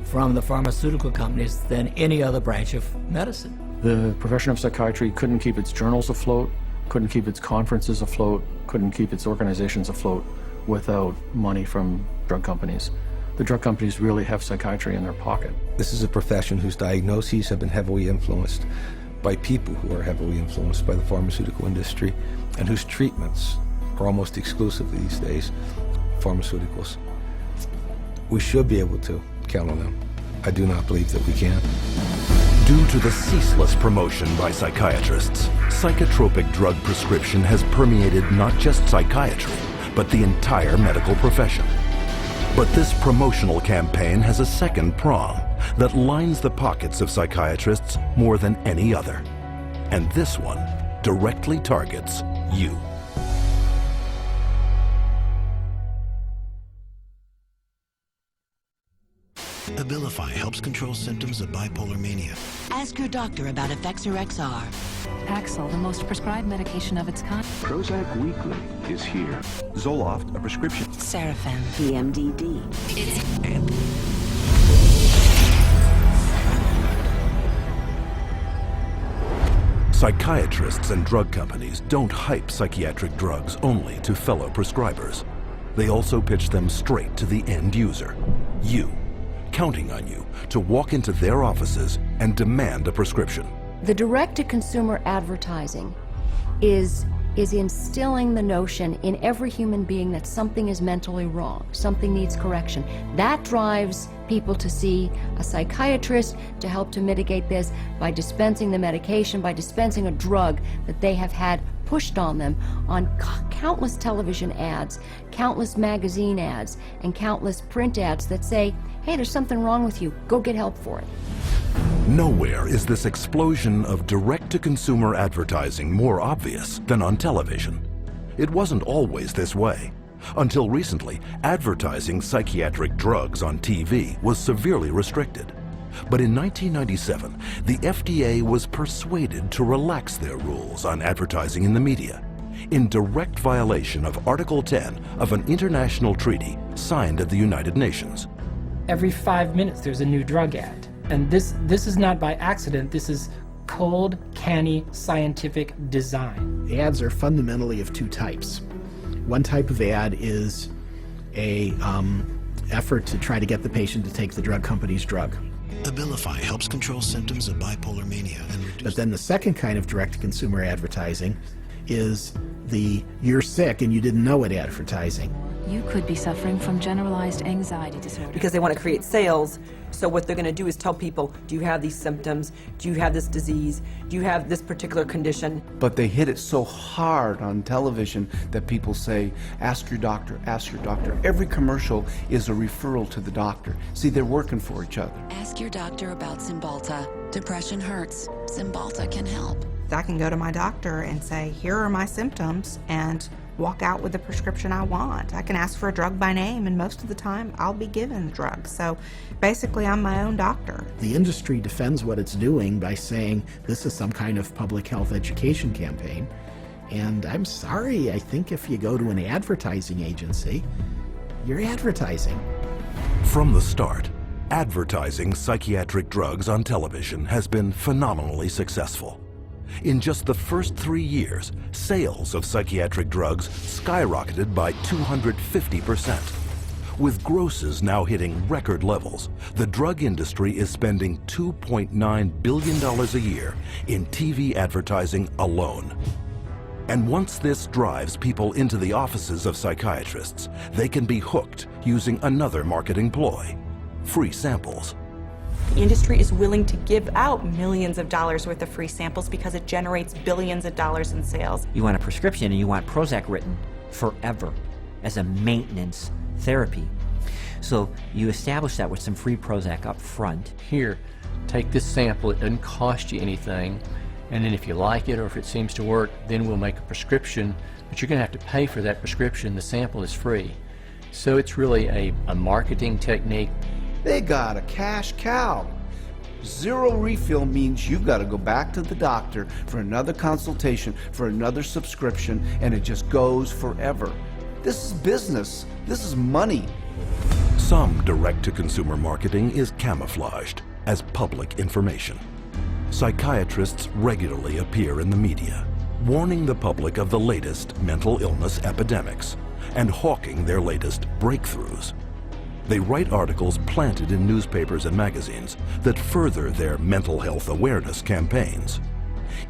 from the pharmaceutical companies than any other branch of medicine. The profession of psychiatry couldn't keep its journals afloat, couldn't keep its conferences afloat, couldn't keep its organizations afloat without money from drug companies. The drug companies really have psychiatry in their pocket. This is a profession whose diagnoses have been heavily influenced by people who are heavily influenced by the pharmaceutical industry, and whose treatments are almost exclusively these days pharmaceuticals. We should be able to count on them. I do not believe that we can. Due to the ceaseless promotion by psychiatrists, psychotropic drug prescription has permeated not just psychiatry, but the entire medical profession. But this promotional campaign has a second prong that lines the pockets of psychiatrists more than any other. And this one directly targets you. Abilify helps control symptoms of bipolar mania. Ask your doctor about Effexor XR. Paxil, the most prescribed medication of its kind. Prozac Weekly is here. Zoloft, a prescription. Seraphin. PMDD. Psychiatrists and drug companies don't hype psychiatric drugs only to fellow prescribers. They also pitch them straight to the end user, you, counting on you to walk into their offices and demand a prescription. The direct-to-consumer advertising is instilling the notion in every human being that something is mentally wrong, something needs correction. That drives people to see a psychiatrist to help to mitigate this by dispensing the medication, by dispensing a drug that they have had pushed on them on countless television ads, countless magazine ads, and countless print ads that say, hey, there's something wrong with you, go get help for it. Nowhere is this explosion of direct-to-consumer advertising more obvious than on television. It wasn't always this way. Until recently, advertising psychiatric drugs on TV was severely restricted. But in 1997, the FDA was persuaded to relax their rules on advertising in the media, in direct violation of Article 10 of an international treaty signed at the United Nations. Every 5 minutes there's a new drug ad. And this is not by accident, this is cold, canny, scientific design. The ads are fundamentally of two types. One type of ad is a effort to try to get the patient to take the drug company's drug. Abilify helps control symptoms of bipolar mania and reduce... But then the second kind of direct-to-consumer advertising is the you're sick and you didn't know it advertising. You could be suffering from generalized anxiety disorder. Because they want to create sales, so what they're going to do is tell people, do you have these symptoms? Do you have this disease? Do you have this particular condition? But they hit it so hard on television that people say, ask your doctor, ask your doctor. Every commercial is a referral to the doctor. See, they're working for each other. Ask your doctor about Cymbalta. Depression hurts. Cymbalta can help. I can go to my doctor and say, here are my symptoms, and walk out with the prescription I want. I can ask for a drug by name, and most of the time I'll be given the drug. So basically I'm my own doctor. The industry defends what it's doing by saying this is some kind of public health education campaign. And I'm sorry, I think if you go to an advertising agency, you're advertising. From the start, advertising psychiatric drugs on television has been phenomenally successful. In just the first 3 years, sales of psychiatric drugs skyrocketed by 250%. With grosses now hitting record levels, the drug industry is spending $2.9 billion a year in TV advertising alone. And once this drives people into the offices of psychiatrists, they can be hooked using another marketing ploy: free samples. The industry is willing to give out millions of dollars worth of free samples because it generates billions of dollars in sales. You want a prescription and you want Prozac written forever as a maintenance therapy. So you establish that with some free Prozac up front. Here, take this sample, it doesn't cost you anything, and then if you like it or if it seems to work, then we'll make a prescription, but you're going to have to pay for that prescription. The sample is free. So it's really a marketing technique. They got a cash cow. Zero refill means you've got to go back to the doctor for another consultation, for another subscription, and it just goes forever. This is business. This is money. Some direct-to-consumer marketing is camouflaged as public information. Psychiatrists regularly appear in the media, warning the public of the latest mental illness epidemics and hawking their latest breakthroughs. They write articles planted in newspapers and magazines that further their mental health awareness campaigns.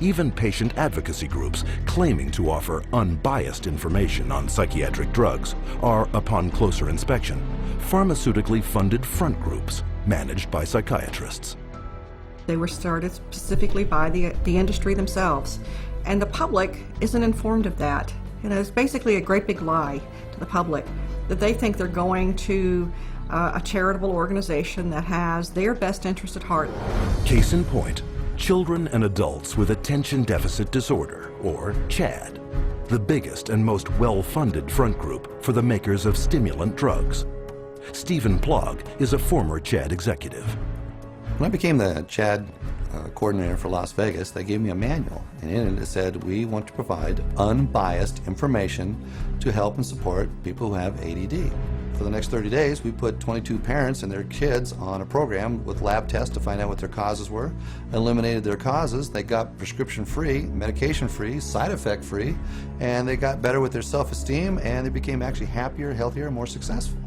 Even patient advocacy groups claiming to offer unbiased information on psychiatric drugs are, upon closer inspection, pharmaceutically funded front groups managed by psychiatrists. They were started specifically by the industry themselves, and the public isn't informed of that. You know, it's basically a great big lie to the public that they think they're going to a charitable organization that has their best interest at heart. Case in point, children and adults with attention deficit disorder, or CHAD, the biggest and most well-funded front group for the makers of stimulant drugs. Stephen Plog is a former CHAD executive. When I became the CHAD coordinator for Las Vegas, they gave me a manual, and in it said, we want to provide unbiased information to help and support people who have ADD. For the next 30 days, we put 22 parents and their kids on a program with lab tests to find out what their causes were, eliminated their causes, they got prescription free, medication free, side effect free, and they got better with their self-esteem, and they became actually happier, healthier, and more successful.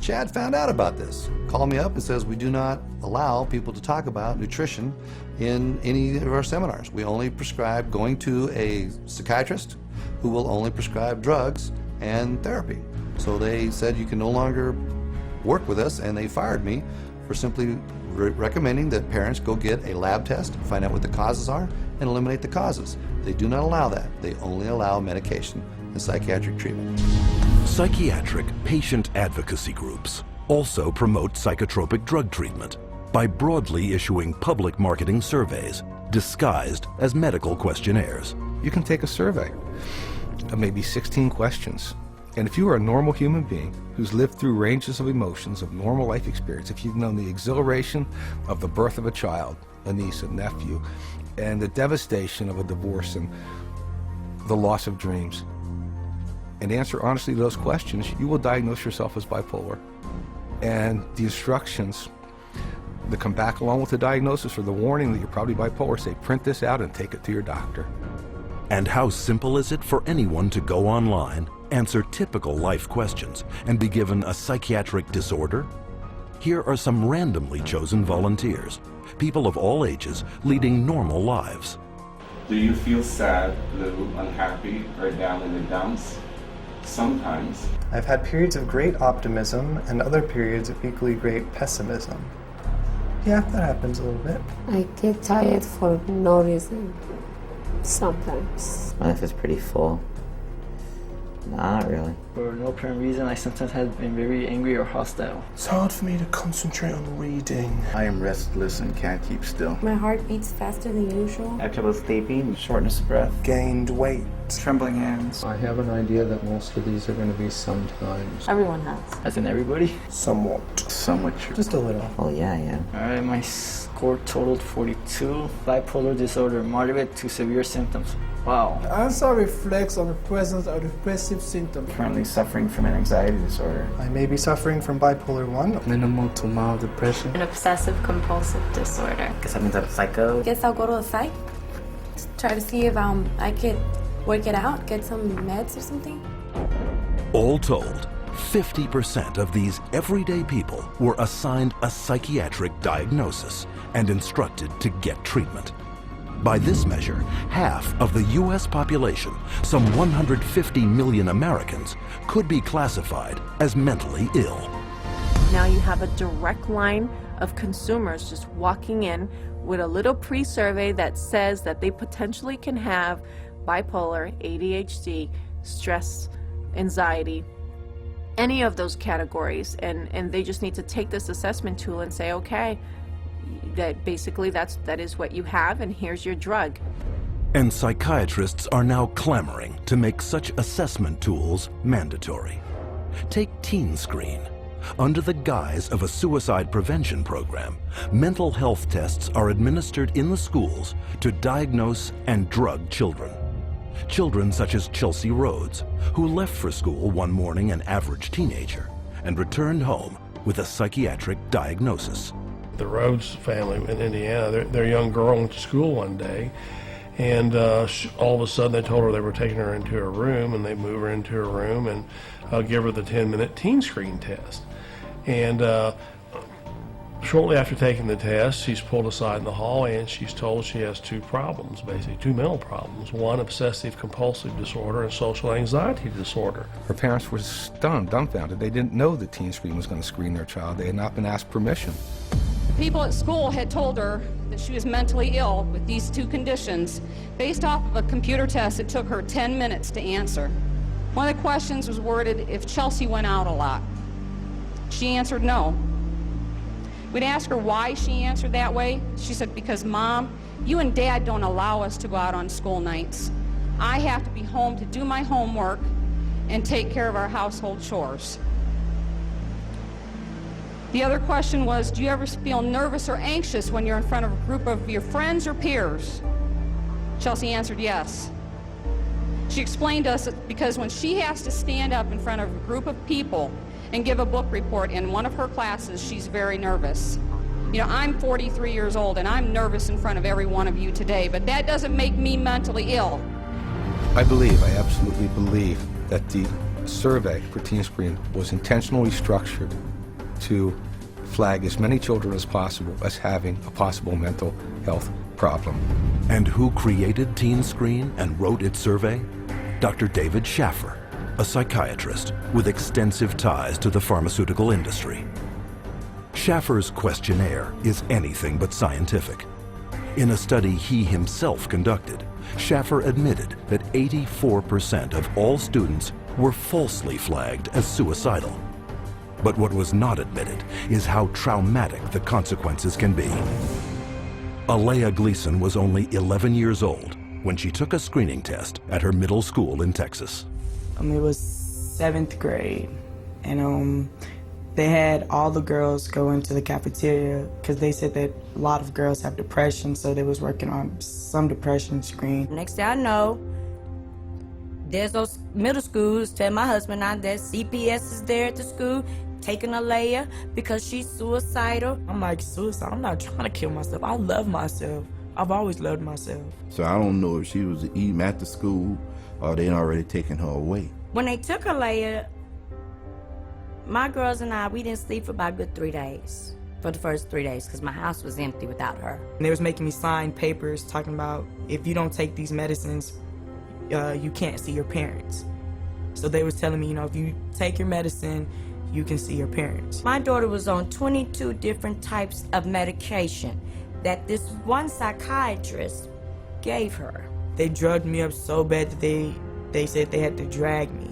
CHAD found out about this, called me up and says, we do not allow people to talk about nutrition in any of our seminars. We only prescribe going to a psychiatrist who will only prescribe drugs and therapy. So they said you can no longer work with us, and they fired me for simply recommending that parents go get a lab test, find out what the causes are, and eliminate the causes. They do not allow that. They only allow medication and psychiatric treatment. Psychiatric patient advocacy groups also promote psychotropic drug treatment by broadly issuing public marketing surveys disguised as medical questionnaires. You can take a survey of maybe 16 questions. And if you are a normal human being who's lived through ranges of emotions of normal life experience, if you've known the exhilaration of the birth of a child, a niece, a nephew, and the devastation of a divorce and the loss of dreams, and answer honestly to those questions, you will diagnose yourself as bipolar. And the instructions that come back along with the diagnosis or the warning that you're probably bipolar say, print this out and take it to your doctor. And how simple is it for anyone to go online, answer typical life questions, and be given a psychiatric disorder? Here are some randomly chosen volunteers, people of all ages leading normal lives. Do you feel sad, blue, unhappy, or down in the dumps? Sometimes. I've had periods of great optimism and other periods of equally great pessimism. Yeah, that happens a little bit. I get tired for no reason. Sometimes. My life is pretty full. No, not really. For no apparent reason, I sometimes have been very angry or hostile. It's hard for me to concentrate on reading. I am restless and can't keep still. My heart beats faster than usual. I have trouble sleeping, shortness of breath. Gained weight. Trembling hands. I have an idea that most of these are going to be sometimes. Everyone has. As in everybody? Somewhat. Somewhat true. Just a little. Oh yeah, yeah. Alright, my score totaled 42. Bipolar disorder, moderate to severe symptoms. Wow. The answer reflects on the presence of depressive symptoms. Currently suffering from an anxiety disorder. I may be suffering from bipolar 1. Minimal to mild depression. An obsessive compulsive disorder. Guess that means I'm a psycho. Guess I'll go to a psych. Try to see if I could work it out, get some meds or something. All told, 50% of these everyday people were assigned a psychiatric diagnosis and instructed to get treatment. By this measure, half of the U.S. population, some 150 million Americans, could be classified as mentally ill. Now you have a direct line of consumers just walking in with a little pre-survey that says that they potentially can have bipolar, ADHD, stress, anxiety, any of those categories, and they just need to take this assessment tool and say, okay, that basically that is what you have, and here's your drug. And psychiatrists are now clamoring to make such assessment tools mandatory. Take Teen Screen. Under the guise of a suicide prevention program, mental health tests are administered in the schools to diagnose and drug children. Children such as Chelsea Rhodes, who left for school one morning an average teenager and returned home with a psychiatric diagnosis. The Rhodes family in Indiana, their young girl went to school one day, and all of a sudden they told her they were taking her into her room, and they move her into her room and give her the 10-minute teen screen test. And shortly after taking the test, she's pulled aside in the hallway and she's told she has two problems, basically, two mental problems. One, obsessive compulsive disorder, and social anxiety disorder. Her parents were stunned, dumbfounded. They didn't know that Teen Screen was going to screen their child. They had not been asked permission. People at school had told her that she was mentally ill with these two conditions based off of a computer test that took her 10 minutes to answer. One of the questions was worded if Chelsea went out a lot. She answered no. We'd ask her why she answered that way. She said, because Mom, you and Dad don't allow us to go out on school nights. I have to be home to do my homework and take care of our household chores. The other question was, do you ever feel nervous or anxious when you're in front of a group of your friends or peers? Chelsea answered yes. She explained to us that because when she has to stand up in front of a group of people and give a book report in one of her classes, she's very nervous. You know, I'm 43 years old and I'm nervous in front of every one of you today, but that doesn't make me mentally ill. I absolutely believe that the survey for Teen Screen was intentionally structured to flag as many children as possible as having a possible mental health problem. And who created Teen Screen and wrote its survey? Dr. David Schaffer, a psychiatrist with extensive ties to the pharmaceutical industry. Schaffer's questionnaire is anything but scientific. In a study he himself conducted, Schaffer admitted that 84% of all students were falsely flagged as suicidal. But what was not admitted is how traumatic the consequences can be. Alea Gleason was only 11 years old when she took a screening test at her middle school in Texas. It was 7th grade, and they had all the girls go into the cafeteria because they said that a lot of girls have depression, so they was working on some depression screen. Next thing I know, there's those middle schools tell my husband now that CPS is there at the school taking Alea because she's suicidal. I'm like, suicide? I'm not trying to kill myself. I love myself. I've always loved myself. So I don't know if she was even at the school or they'd already taken her away. When they took Alea, my girls and I, we didn't sleep for about a good 3 days. For the first 3 days, because my house was empty without her. And they was making me sign papers talking about if you don't take these medicines, you can't see your parents. So they was telling me, you know, if you take your medicine, you can see your parents. My daughter was on 22 different types of medication that this one psychiatrist gave her. They drugged me up so bad that they said they had to drag me.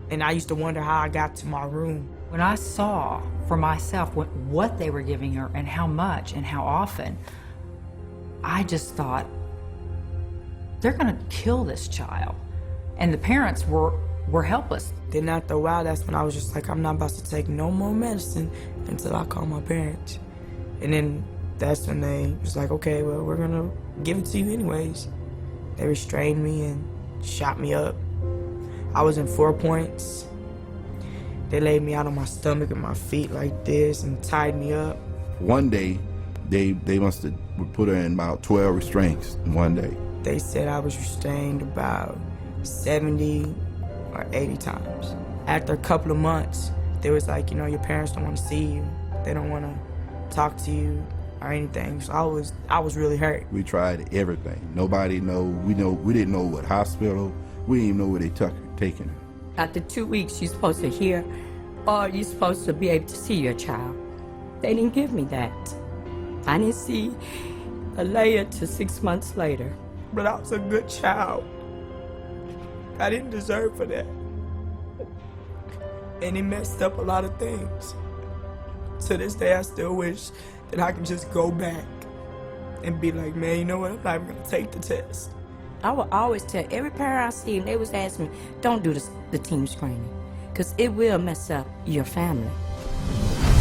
And I used to wonder how I got to my room. When I saw for myself what they were giving her and how much and how often, I just thought, they're gonna kill this child. And the parents were helpless. Then after a while, that's when I was just like, I'm not about to take no more medicine until I call my parents. And then that's when they was like, okay, well, we're gonna give it to you anyways. They restrained me and shot me up. I was in 4 points. They laid me out on my stomach and my feet like this and tied me up. One day, they must have put her in about 12 restraints in one day. They said I was restrained about 70 or 80 times. After a couple of months, they was like, you know, your parents don't want to see you. They don't want to talk to you or anything. So I was really hurt. We tried everything. Nobody know. We didn't know what hospital. We didn't even know where they taking her. After 2 weeks, you're supposed to hear, or you're supposed to be able to see your child. They didn't give me that. I didn't see Alea till 6 months later. But I was a good child. I didn't deserve for that. And it messed up a lot of things. To this day, I still wish that I could just go back and be like, man, you know what, I'm not even gonna take the test. I would always tell every parent I see, and they was asking me, don't do the team screening, because it will mess up your family.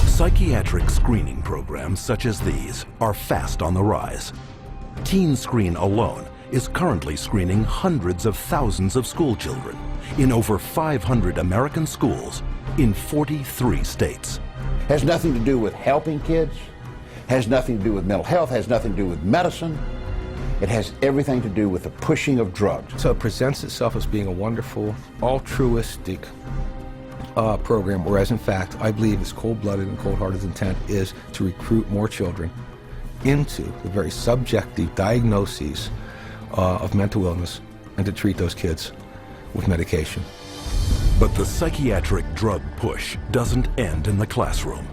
Psychiatric screening programs such as these are fast on the rise. Teen Screen alone is currently screening hundreds of thousands of school children in over 500 American schools in 43 states. Has nothing to do with helping kids, has nothing to do with mental health, has nothing to do with medicine. It has everything to do with the pushing of drugs. So it presents itself as being a wonderful, altruistic program, whereas in fact, I believe its cold-blooded and cold-hearted intent is to recruit more children into the very subjective diagnoses of mental illness and to treat those kids with medication. But the psychiatric drug push doesn't end in the classroom.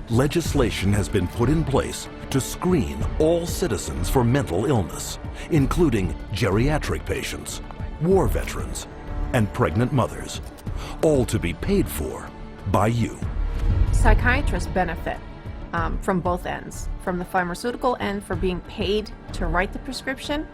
Legislation has been put in place to screen all citizens for mental illness, including geriatric patients, war veterans, and pregnant mothers, all to be paid for by you. Psychiatrists benefit from both ends, from the pharmaceutical end for being paid to write the prescription,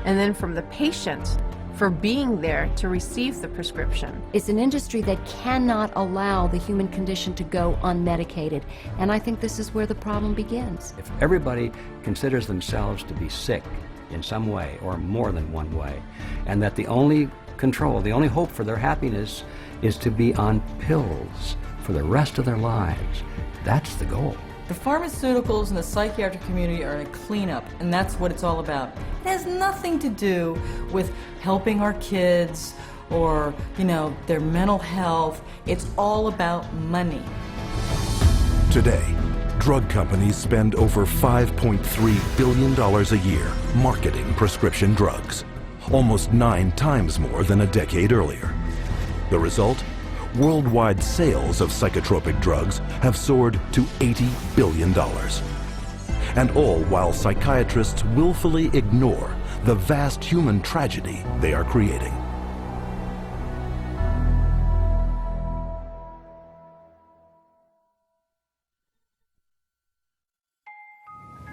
and then from the patient for being there to receive the prescription. It's an industry that cannot allow the human condition to go unmedicated, and I think this is where the problem begins. If everybody considers themselves to be sick in some way or more than one way, and that the only control, the only hope for their happiness is to be on pills for the rest of their lives, that's the goal. The pharmaceuticals in the psychiatric community are a cleanup, and that's what it's all about. It has nothing to do with helping our kids or, you know, their mental health. It's all about money. Today, drug companies spend over $5.3 billion a year marketing prescription drugs, almost 9 times more than a decade earlier. The result? Worldwide sales of psychotropic drugs have soared to $80 billion. And all while psychiatrists willfully ignore the vast human tragedy they are creating.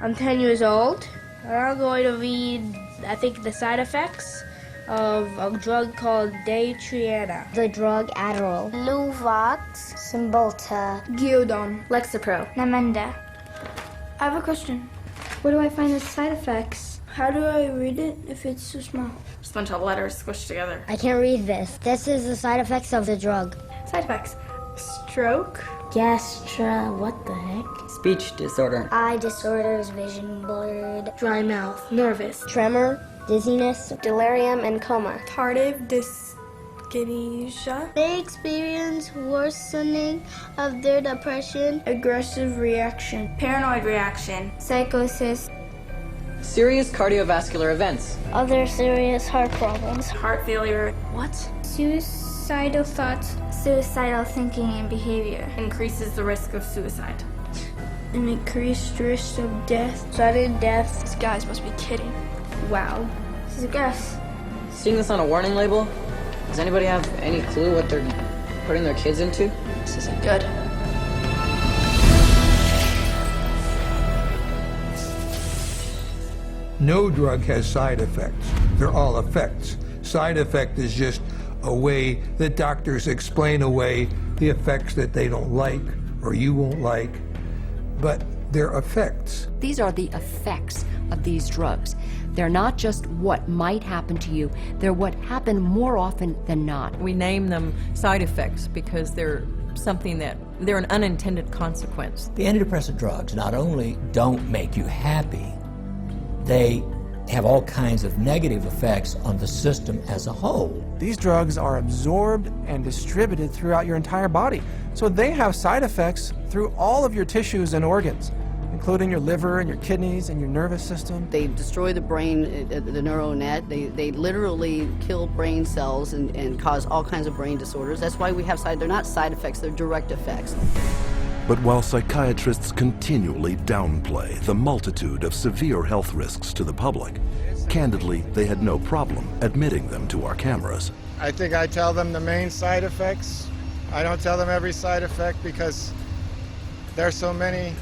I'm 10 years old, and I'm going to read, I think, the side effects of a drug called Daytriana. The drug Adderall. Luvox. Cymbalta. Gyudon. Lexapro. Namenda. I have a question. Where do I find the side effects? How do I read it if it's too small? Just a bunch of letters squished together. I can't read this. This is the side effects of the drug. Side effects. Stroke. Gastra. What the heck? Speech disorder. Eye disorders, vision blurred. Dry mouth. Nervous. Tremor. Dizziness, delirium, and coma. Tardive dyskinesia. They experience worsening of their depression. Aggressive reaction. Paranoid reaction. Psychosis. Serious cardiovascular events. Other serious heart problems. Heart failure. What? Suicide. suicidal thoughts, suicidal thinking and behavior. Increases the risk of suicide. An increased risk of death, sudden death. These guys must be kidding. Wow. This is gross. Seeing this on a warning label, does anybody have any clue what they're putting their kids into? This isn't good. No drug has side effects. They're all effects. Side effect is just a way that doctors explain away the effects that they don't like or you won't like, but they're effects. These are the effects of these drugs. They're not just what might happen to you, they're what happen more often than not. We name them side effects because they're an unintended consequence. The antidepressant drugs not only don't make you happy, they have all kinds of negative effects on the system as a whole. These drugs are absorbed and distributed throughout your entire body, so they have side effects through all of your tissues and organs, including your liver and your kidneys and your nervous system. They destroy the brain, the neural net. They literally kill brain cells and cause all kinds of brain disorders. That's why we have they're not side effects, they're direct effects. But while psychiatrists continually downplay the multitude of severe health risks to the public, candidly, they had no problem admitting them to our cameras. I think I tell them the main side effects. I don't tell them every side effect because there are so many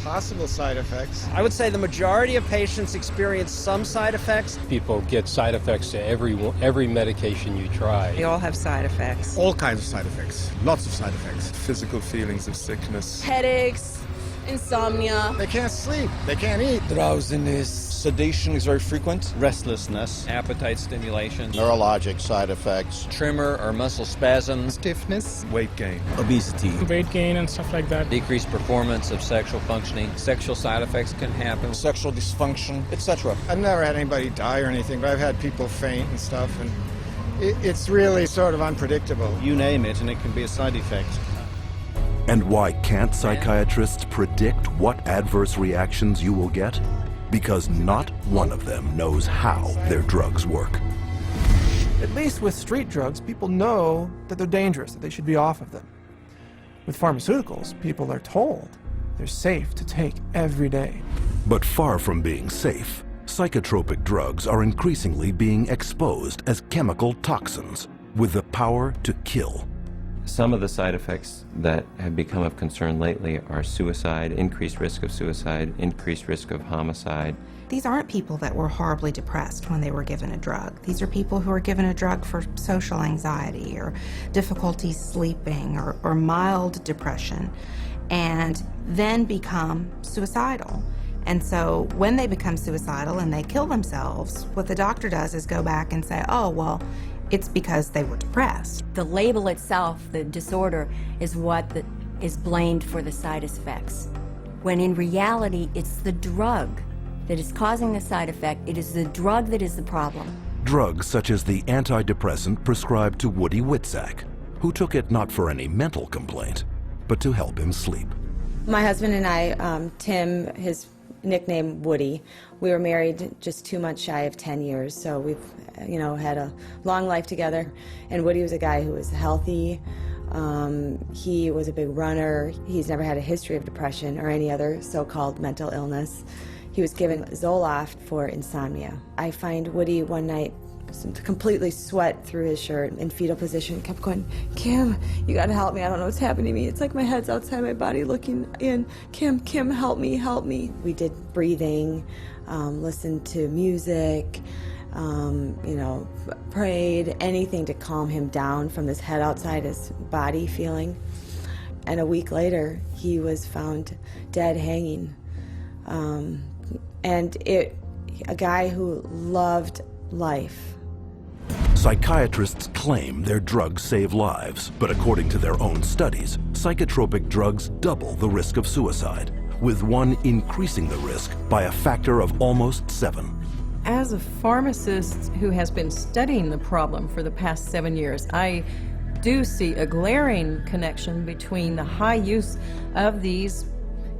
possible side effects. I would say the majority of patients experience some side effects. People get side effects to every medication you try. They all have side effects. All kinds of side effects. Lots of side effects. Physical feelings of sickness. Headaches, insomnia. They can't sleep. They can't eat. Drowsiness. Sedation is very frequent. Restlessness. Appetite stimulation. Neurologic side effects. Tremor or muscle spasms. Stiffness. Weight gain. Obesity. Weight gain and stuff like that. Decreased performance of sexual functioning. Sexual side effects can happen. Sexual dysfunction, etc. I've never had anybody die or anything, but I've had people faint and stuff, and it's really sort of unpredictable. You name it, and it can be a side effect. And why can't psychiatrists predict what adverse reactions you will get? Because not one of them knows how their drugs work. At least with street drugs, people know that they're dangerous, that they should be off of them. With pharmaceuticals, people are told they're safe to take every day. But far from being safe, psychotropic drugs are increasingly being exposed as chemical toxins with the power to kill. Some of the side effects that have become of concern lately are suicide, increased risk of suicide, increased risk of homicide. These aren't people that were horribly depressed when they were given a drug. These are people who are given a drug for social anxiety or difficulty sleeping or mild depression and then become suicidal. And so when they become suicidal and they kill themselves, what the doctor does is go back and say, oh, well, it's because they were depressed. The label itself, the disorder, is what is blamed for the side effects, when in reality, it's the drug that is causing the side effect. It is the drug that is the problem. Drugs such as the antidepressant prescribed to Woody Witzak, who took it not for any mental complaint, but to help him sleep. My husband and I, Tim, his nickname Woody, we were married just 2 months shy of 10 years, so we've had a long life together. And Woody was a guy who was healthy. He was a big runner. He's never had a history of depression or any other so-called mental illness. He was given Zoloft for insomnia. I find Woody one night completely sweat through his shirt in fetal position, kept going, Kim, you gotta help me, I don't know what's happening to me. It's like my head's outside my body looking in. Kim, help me, help me. We did breathing, listened to music, prayed, anything to calm him down from this head outside his body feeling. And a week later, he was found dead hanging. A guy who loved life. Psychiatrists claim their drugs save lives, but according to their own studies, psychotropic drugs double the risk of suicide, with one increasing the risk by a factor of almost 7. As a pharmacist who has been studying the problem for the past 7 years, I do see a glaring connection between the high use of these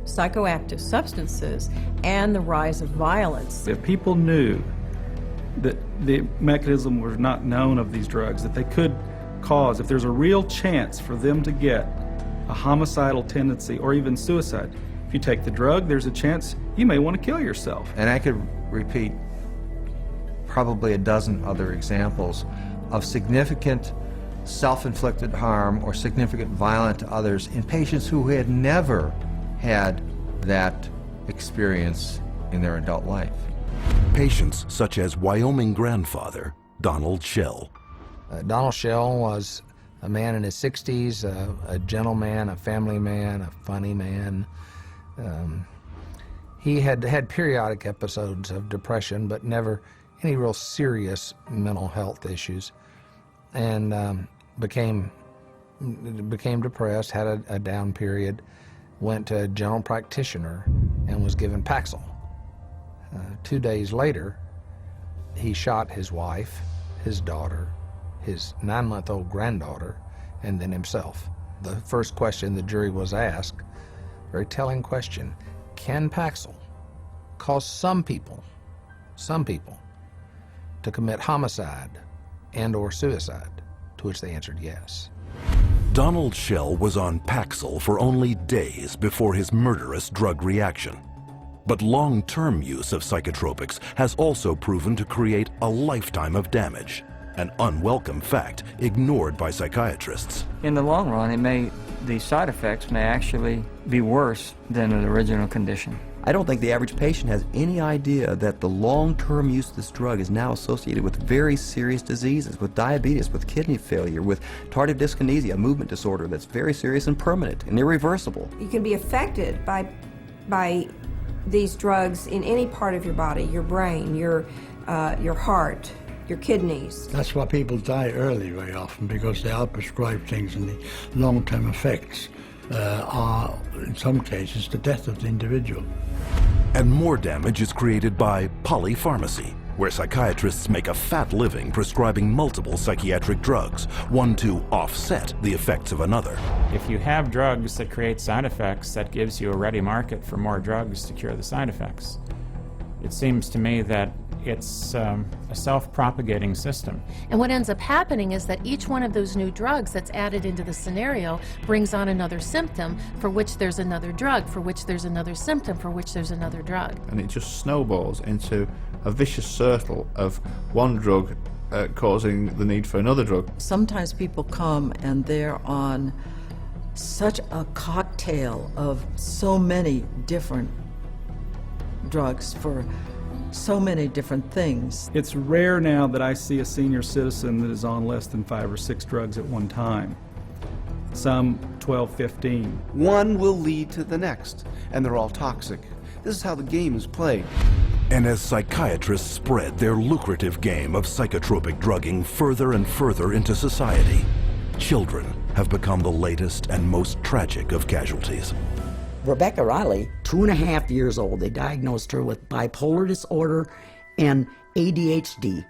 psychoactive substances and the rise of violence. If people knew that the mechanism was not known of these drugs, that they could cause, if there's a real chance for them to get a homicidal tendency or even suicide, if you take the drug, there's a chance you may want to kill yourself. And I could repeat probably a dozen other examples of significant self-inflicted harm or significant violence to others in patients who had never had that experience in their adult life. Patients such as Wyoming grandfather Donald Schell. Donald Schell was a man in his 60s, a gentleman, a family man, a funny man. He had had periodic episodes of depression, but never any real serious mental health issues, and became depressed, had a down period, went to a general practitioner and was given Paxil. 2 days later, he shot his wife, his daughter, his 9-month-old granddaughter, and then himself. The first question the jury was asked, very telling question, can Paxil cause some people to commit homicide and or suicide? To which they answered yes. Donald Schell was on Paxil for only days before his murderous drug reaction. But long-term use of psychotropics has also proven to create a lifetime of damage, an unwelcome fact ignored by psychiatrists. In the long run, the side effects may actually be worse than the original condition. I don't think the average patient has any idea that the long-term use of this drug is now associated with very serious diseases, with diabetes, with kidney failure, with tardive dyskinesia, a movement disorder that's very serious and permanent and irreversible. You can be affected by these drugs in any part of your body, your brain, your heart, your kidneys. That's why people die early very often, because they are prescribed things, and the long-term effects are, in some cases, the death of the individual. And more damage is created by polypharmacy, where psychiatrists make a fat living prescribing multiple psychiatric drugs, one to offset the effects of another. If you have drugs that create side effects, that gives you a ready market for more drugs to cure the side effects. It seems to me that it's a self-propagating system. And what ends up happening is that each one of those new drugs that's added into the scenario brings on another symptom for which there's another drug, for which there's another symptom, for which there's another drug. And it just snowballs into a vicious circle of one drug causing the need for another drug. Sometimes people come and they're on such a cocktail of so many different drugs for so many different things. It's rare now that I see a senior citizen that is on less than 5 or 6 drugs at one time. Some 12, 15. One will lead to the next, and they're all toxic. This is how the game is played. And as psychiatrists spread their lucrative game of psychotropic drugging further and further into society, children have become the latest and most tragic of casualties. Rebecca Riley, 2.5 years old, they diagnosed her with bipolar disorder and ADHD.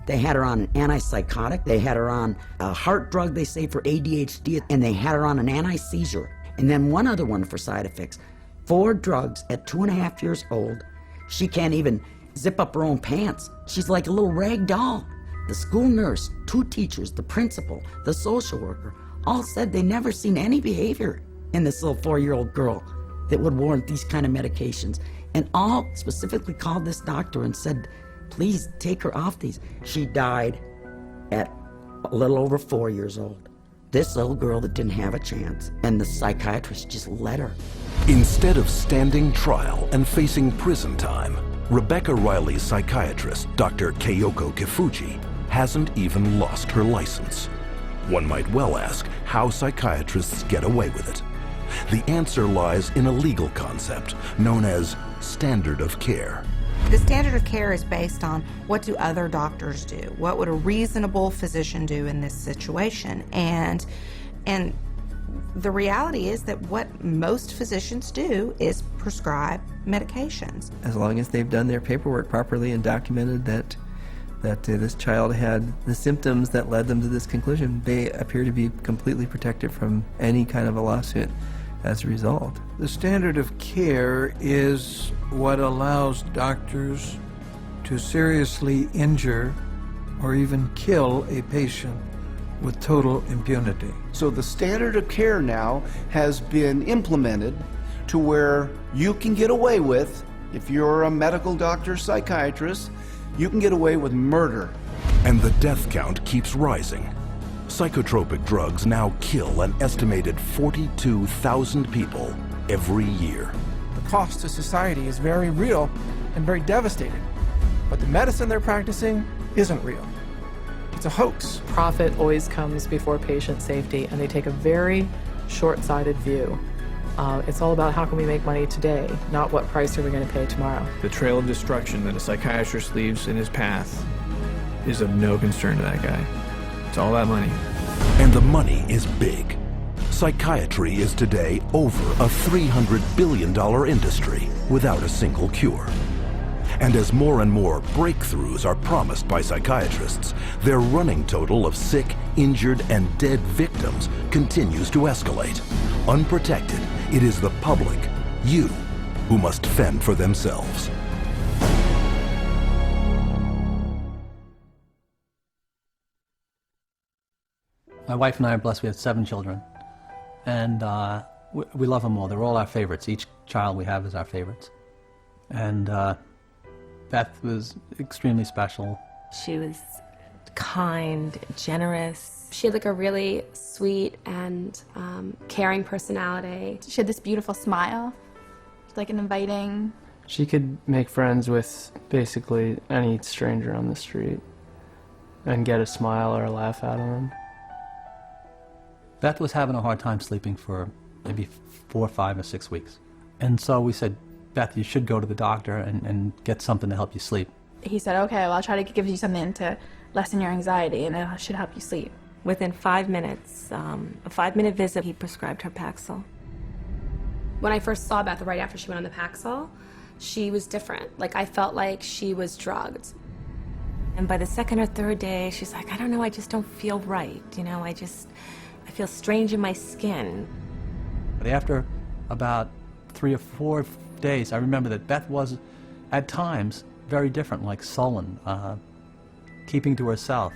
They had her on an antipsychotic, they had her on a heart drug, they say, for ADHD, and they had her on an anti-seizure. And then one other one for side effects. 4 drugs at 2.5 years old. She can't even zip up her own pants. She's like a little rag doll. The school nurse, 2 teachers, the principal, the social worker, all said they never seen any behavior in this little 4-year-old girl that would warrant these kind of medications, and all specifically called this doctor and said, please take her off these. She died at a little over 4 years old. This little girl that didn't have a chance, and the psychiatrist just let her. Instead of standing trial and facing prison time, Rebecca Riley's psychiatrist, Dr. Keiko Kifuji, hasn't even lost her license. One might well ask how psychiatrists get away with it. The answer lies in a legal concept known as standard of care. The standard of care is based on what do other doctors do? What would a reasonable physician do in this situation? And the reality is that what most physicians do is prescribe medications. As long as they've done their paperwork properly and documented that this child had the symptoms that led them to this conclusion, they appear to be completely protected from any kind of a lawsuit as a result. The standard of care is what allows doctors to seriously injure or even kill a patient with total impunity. So the standard of care now has been implemented to where you can get away with, if you're a medical doctor, psychiatrist, you can get away with murder. And the death count keeps rising. Psychotropic drugs now kill an estimated 42,000 people every year. The cost to society is very real and very devastating. But the medicine they're practicing isn't real. It's a hoax. Profit always comes before patient safety, and they take a very short-sighted view. It's all about how can we make money today, not what price are we going to pay tomorrow. The trail of destruction that a psychiatrist leaves in his path is of no concern to that guy. It's all about money. And the money is big. Psychiatry is today over a $300 billion industry without a single cure. And as more and more breakthroughs are promised by psychiatrists, their running total of sick, injured, and dead victims continues to escalate. Unprotected, it is the public, you, who must fend for themselves. My wife and I are blessed. We have 7 children, and we love them all. They're all our favorites. Each child we have is our favorites. And Beth was extremely special. She was kind, generous. She had like a really sweet and caring personality. She had this beautiful smile, like an inviting. She could make friends with basically any stranger on the street and get a smile or a laugh out of them. Beth was having a hard time sleeping for maybe 4, 5, or 6 weeks. And so we said, Beth, you should go to the doctor and get something to help you sleep. He said, okay, well, I'll try to give you something to lessen your anxiety, and it should help you sleep. Within 5 minutes, a 5-minute visit, he prescribed her Paxil. When I first saw Beth right after she went on the Paxil, she was different. Like, I felt like she was drugged. And by the 2nd or 3rd day, she's like, I don't know, I just don't feel right. You know, I feel strange in my skin. But after about 3 or 4 days, I remember that Beth was, at times, very different, like sullen, keeping to herself.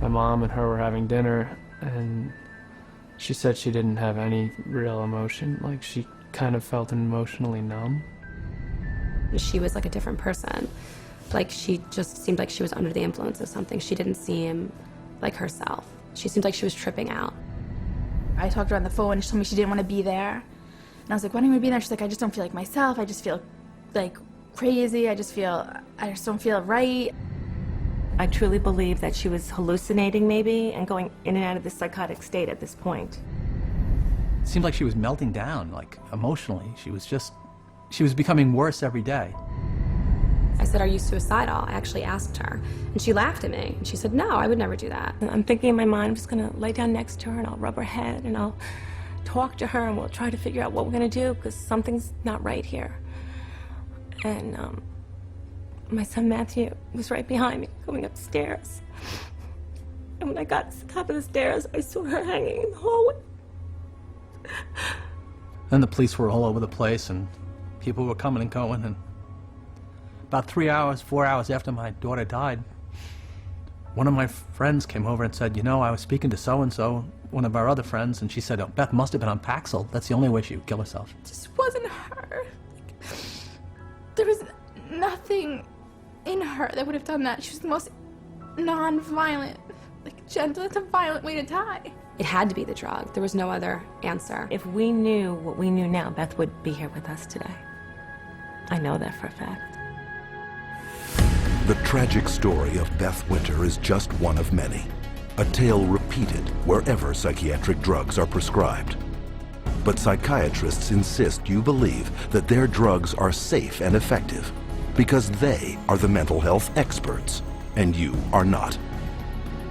My mom and her were having dinner, and she said she didn't have any real emotion. Like, she kind of felt emotionally numb. She was like a different person. Like, she just seemed like she was under the influence of something. She didn't seem like herself. She seemed like she was tripping out. I talked to her on the phone, and she told me she didn't want to be there. And I was like, why don't you want to be there? She's like, I just don't feel like myself. I just feel like crazy. I just don't feel right. I truly believe that she was hallucinating maybe and going in and out of this psychotic state at this point. It seemed like she was melting down, like emotionally. She was becoming worse every day. I said, are you suicidal? I actually asked her. And she laughed at me. And she said, no, I would never do that. And I'm thinking in my mind, I'm just going to lay down next to her and I'll rub her head and I'll talk to her and we'll try to figure out what we're going to do because something's not right here. And my son Matthew was right behind me going upstairs. And when I got to the top of the stairs, I saw her hanging in the hallway. Then the police were all over the place and people were coming and going, and about 3 hours, 4 hours after my daughter died, one of my friends came over and said, you know, I was speaking to so-and-so, one of our other friends, and she said, oh, Beth must have been on Paxil. That's the only way she would kill herself. It just wasn't her. There was nothing in her that would have done that. She was the most non-violent, like gentle. It's a violent way to die. It had to be the drug. There was no other answer. If we knew what we knew now, Beth would be here with us today. I know that for a fact. The tragic story of Beth Winter is just one of many, a tale repeated wherever psychiatric drugs are prescribed. But psychiatrists insist you believe that their drugs are safe and effective because they are the mental health experts and you are not.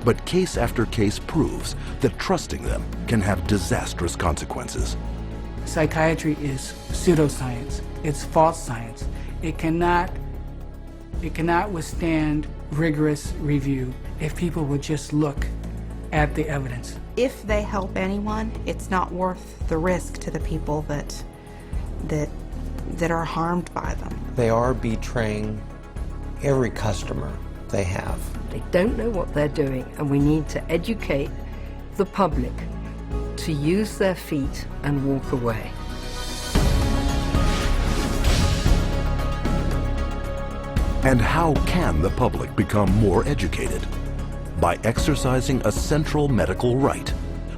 But case after case proves that trusting them can have disastrous consequences. Psychiatry is pseudoscience. It's false science. It cannot withstand rigorous review if people would just look at the evidence. If they help anyone, it's not worth the risk to the people that are harmed by them. They are betraying every customer they have. They don't know what they're doing, and we need to educate the public to use their feet and walk away. And how can the public become more educated? By exercising a central medical right,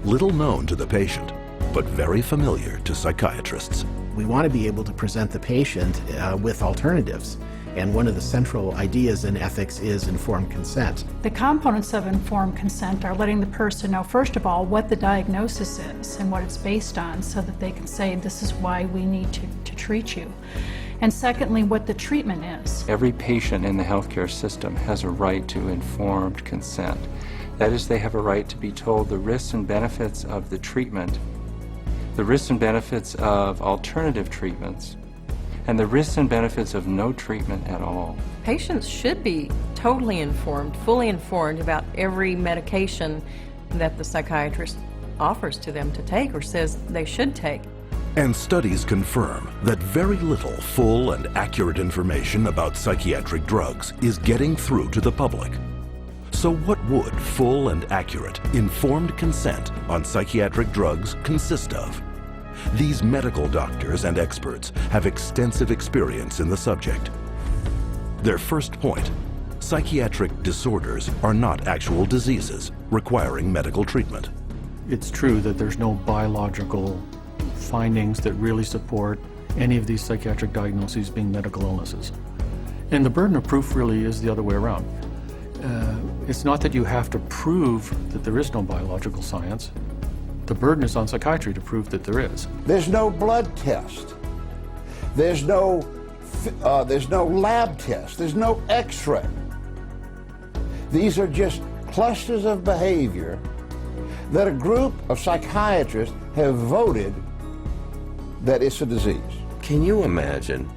little known to the patient, but very familiar to psychiatrists. We want to be able to present the patient with alternatives. And one of the central ideas in ethics is informed consent. The components of informed consent are letting the person know, first of all, what the diagnosis is and what it's based on, so that they can say, this is why we need to treat you. And secondly, what the treatment is. Every patient in the healthcare system has a right to informed consent. That is, they have a right to be told the risks and benefits of the treatment, the risks and benefits of alternative treatments, and the risks and benefits of no treatment at all. Patients should be totally informed, fully informed about every medication that the psychiatrist offers to them to take or says they should take. And studies confirm that very little full and accurate information about psychiatric drugs is getting through to the public. So what would full and accurate, informed consent on psychiatric drugs consist of? These medical doctors and experts have extensive experience in the subject. Their first point: psychiatric disorders are not actual diseases requiring medical treatment. It's true that there's no biological findings that really support any of these psychiatric diagnoses being medical illnesses. And the burden of proof really is the other way around. It's not that you have to prove that there is no biological science. The burden is on psychiatry to prove that there is. There's no blood test. There's no lab test. There's no x-ray. These are just clusters of behavior that a group of psychiatrists have voted that it's a disease. Can you imagine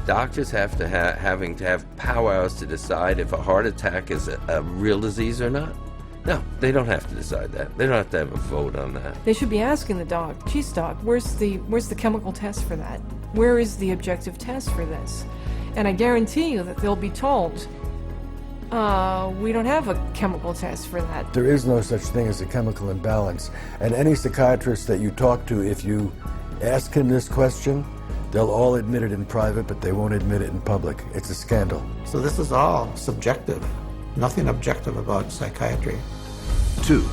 doctors having to have powwows to decide if a heart attack is a real disease or not? No, they don't have to decide that. They don't have to have a vote on that. They should be asking the doc, geez doc, where's the chemical test for that? Where is the objective test for this? And I guarantee you that they'll be told, we don't have a chemical test for that. There is no such thing as a chemical imbalance. And any psychiatrist that you talk to, if you ask him this question, they'll all admit it in private, but they won't admit it in public. It's a scandal. So this is all subjective. Nothing objective about psychiatry. 2,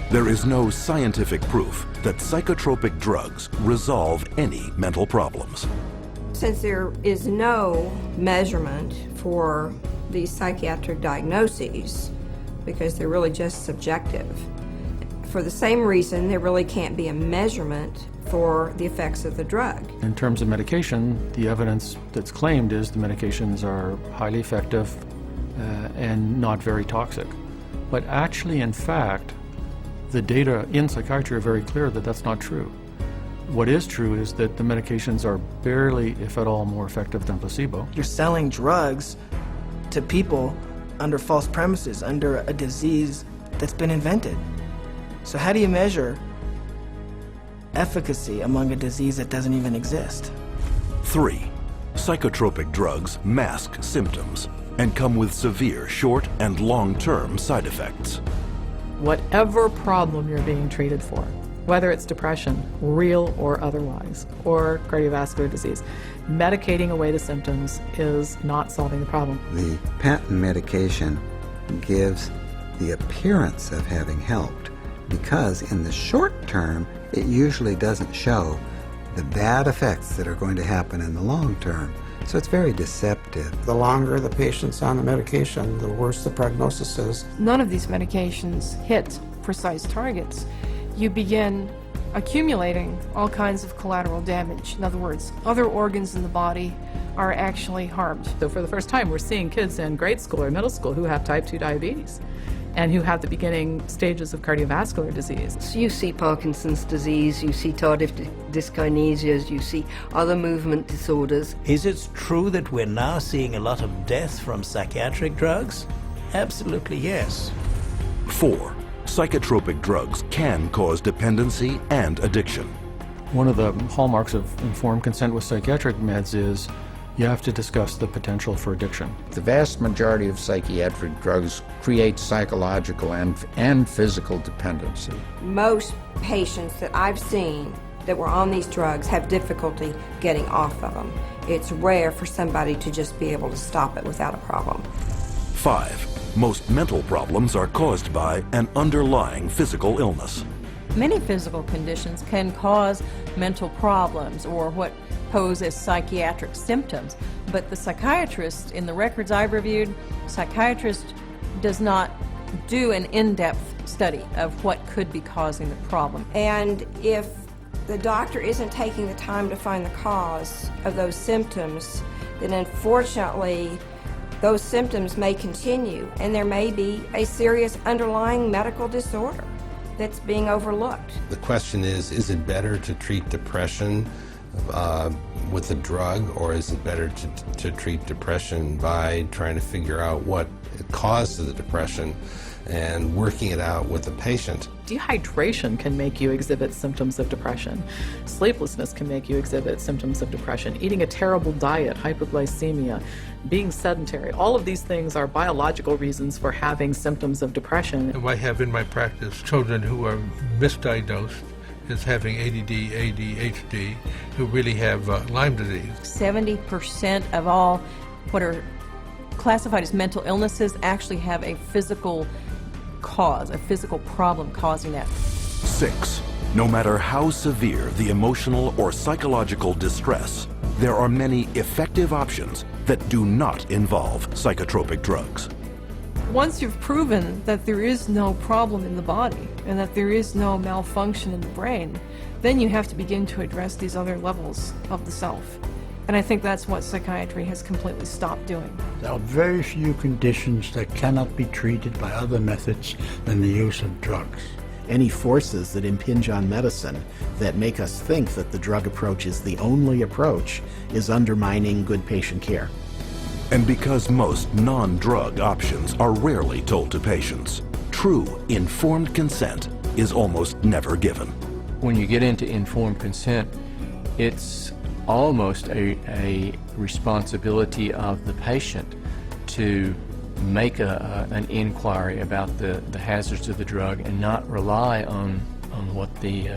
there is no scientific proof that psychotropic drugs resolve any mental problems. Since there is no measurement for these psychiatric diagnoses, because they're really just subjective, for the same reason there really can't be a measurement for the effects of the drug. In terms of medication, the evidence that's claimed is the medications are highly effective and not very toxic. But actually, in fact, the data in psychiatry are very clear that that's not true. What is true is that the medications are barely, if at all, more effective than placebo. You're selling drugs to people under false premises, under a disease that's been invented. So how do you measure efficacy among a disease that doesn't even exist? 3, psychotropic drugs mask symptoms and come with severe short and long-term side effects. Whatever problem you're being treated for, whether it's depression, real or otherwise, or cardiovascular disease, medicating away the symptoms is not solving the problem. The patent medication gives the appearance of having helped because in the short term, it usually doesn't show the bad effects that are going to happen in the long term. So it's very deceptive. The longer the patient's on the medication, the worse the prognosis is. None of these medications hit precise targets. You begin accumulating all kinds of collateral damage. In other words, other organs in the body are actually harmed. So for the first time, we're seeing kids in grade school or middle school who have type 2 diabetes and who have the beginning stages of cardiovascular disease. So you see Parkinson's disease, you see tardive dyskinesias, you see other movement disorders. Is it true that we're now seeing a lot of deaths from psychiatric drugs? Absolutely yes. 4, psychotropic drugs can cause dependency and addiction. One of the hallmarks of informed consent with psychiatric meds is you have to discuss the potential for addiction. The vast majority of psychiatric drugs create psychological and physical dependency. Most patients that I've seen that were on these drugs have difficulty getting off of them. It's rare for somebody to just be able to stop it without a problem. 5. Most mental problems are caused by an underlying physical illness. Many physical conditions can cause mental problems or what pose as psychiatric symptoms, but the psychiatrist, in the records I've reviewed, psychiatrist does not do an in-depth study of what could be causing the problem. And if the doctor isn't taking the time to find the cause of those symptoms, then unfortunately those symptoms may continue and there may be a serious underlying medical disorder that's being overlooked. The question is it better to treat depression with a drug, or is it better to treat depression by trying to figure out what caused the depression and working it out with the patient? Dehydration can make you exhibit symptoms of depression. Sleeplessness can make you exhibit symptoms of depression. Eating a terrible diet, hypoglycemia, being sedentary, all of these things are biological reasons for having symptoms of depression. I have in my practice children who are misdiagnosed as having ADD, ADHD, who really have Lyme disease. 70% of all what are classified as mental illnesses actually have a physical cause, a physical problem causing that. 6. No matter how severe the emotional or psychological distress, there are many effective options that do not involve psychotropic drugs. Once you've proven that there is no problem in the body and that there is no malfunction in the brain, then you have to begin to address these other levels of the self. And I think that's what psychiatry has completely stopped doing. There are very few conditions that cannot be treated by other methods than the use of drugs. Any forces that impinge on medicine that make us think that the drug approach is the only approach is undermining good patient care. And because most non-drug options are rarely told to patients, true informed consent is almost never given. When you get into informed consent, it's almost a responsibility of the patient to make an inquiry about the hazards of the drug and not rely on what the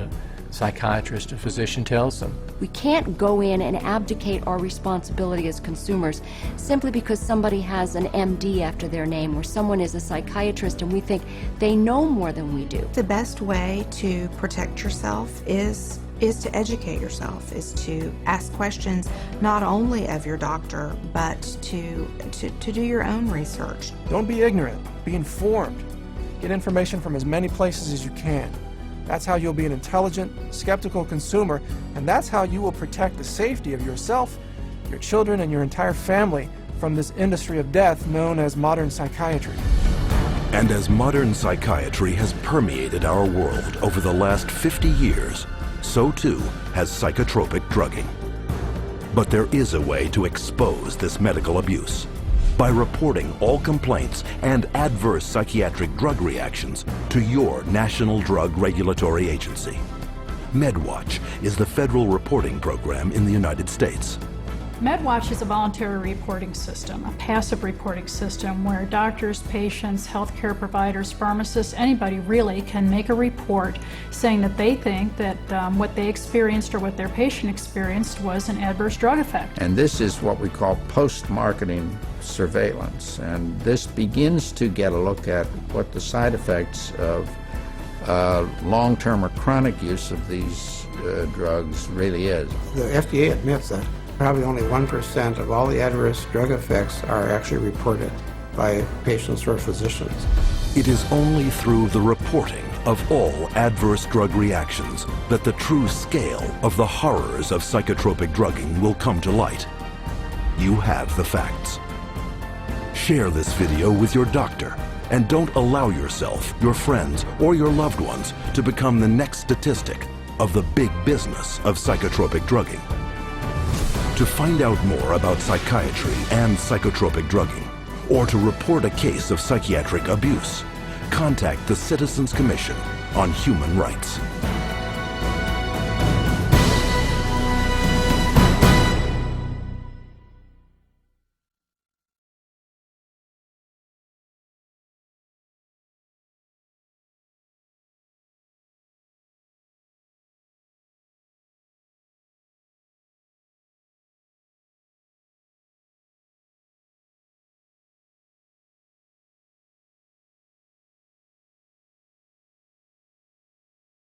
psychiatrist or physician tells them. We can't go in and abdicate our responsibility as consumers simply because somebody has an MD after their name or someone is a psychiatrist and we think they know more than we do. The best way to protect yourself is to educate yourself, is to ask questions not only of your doctor, but to do your own research. Don't be ignorant, be informed. Get information from as many places as you can. That's how you'll be an intelligent, skeptical consumer, and that's how you will protect the safety of yourself, your children, and your entire family from this industry of death known as modern psychiatry. And as modern psychiatry has permeated our world over the last 50 years, so too has psychotropic drugging. But there is a way to expose this medical abuse by reporting all complaints and adverse psychiatric drug reactions to your National Drug Regulatory Agency. MedWatch is the federal reporting program in the United States. MedWatch is a voluntary reporting system, a passive reporting system where doctors, patients, healthcare providers, pharmacists, anybody really can make a report saying that they think that what they experienced or what their patient experienced was an adverse drug effect. And this is what we call post-marketing surveillance. And this begins to get a look at what the side effects of long-term or chronic use of these drugs really is. The FDA admits that probably only 1% of all the adverse drug effects are actually reported by patients or physicians. It is only through the reporting of all adverse drug reactions that the true scale of the horrors of psychotropic drugging will come to light. You have the facts. Share this video with your doctor and don't allow yourself, your friends, or your loved ones to become the next statistic of the big business of psychotropic drugging. To find out more about psychiatry and psychotropic drugging, or to report a case of psychiatric abuse, contact the Citizens Commission on Human Rights.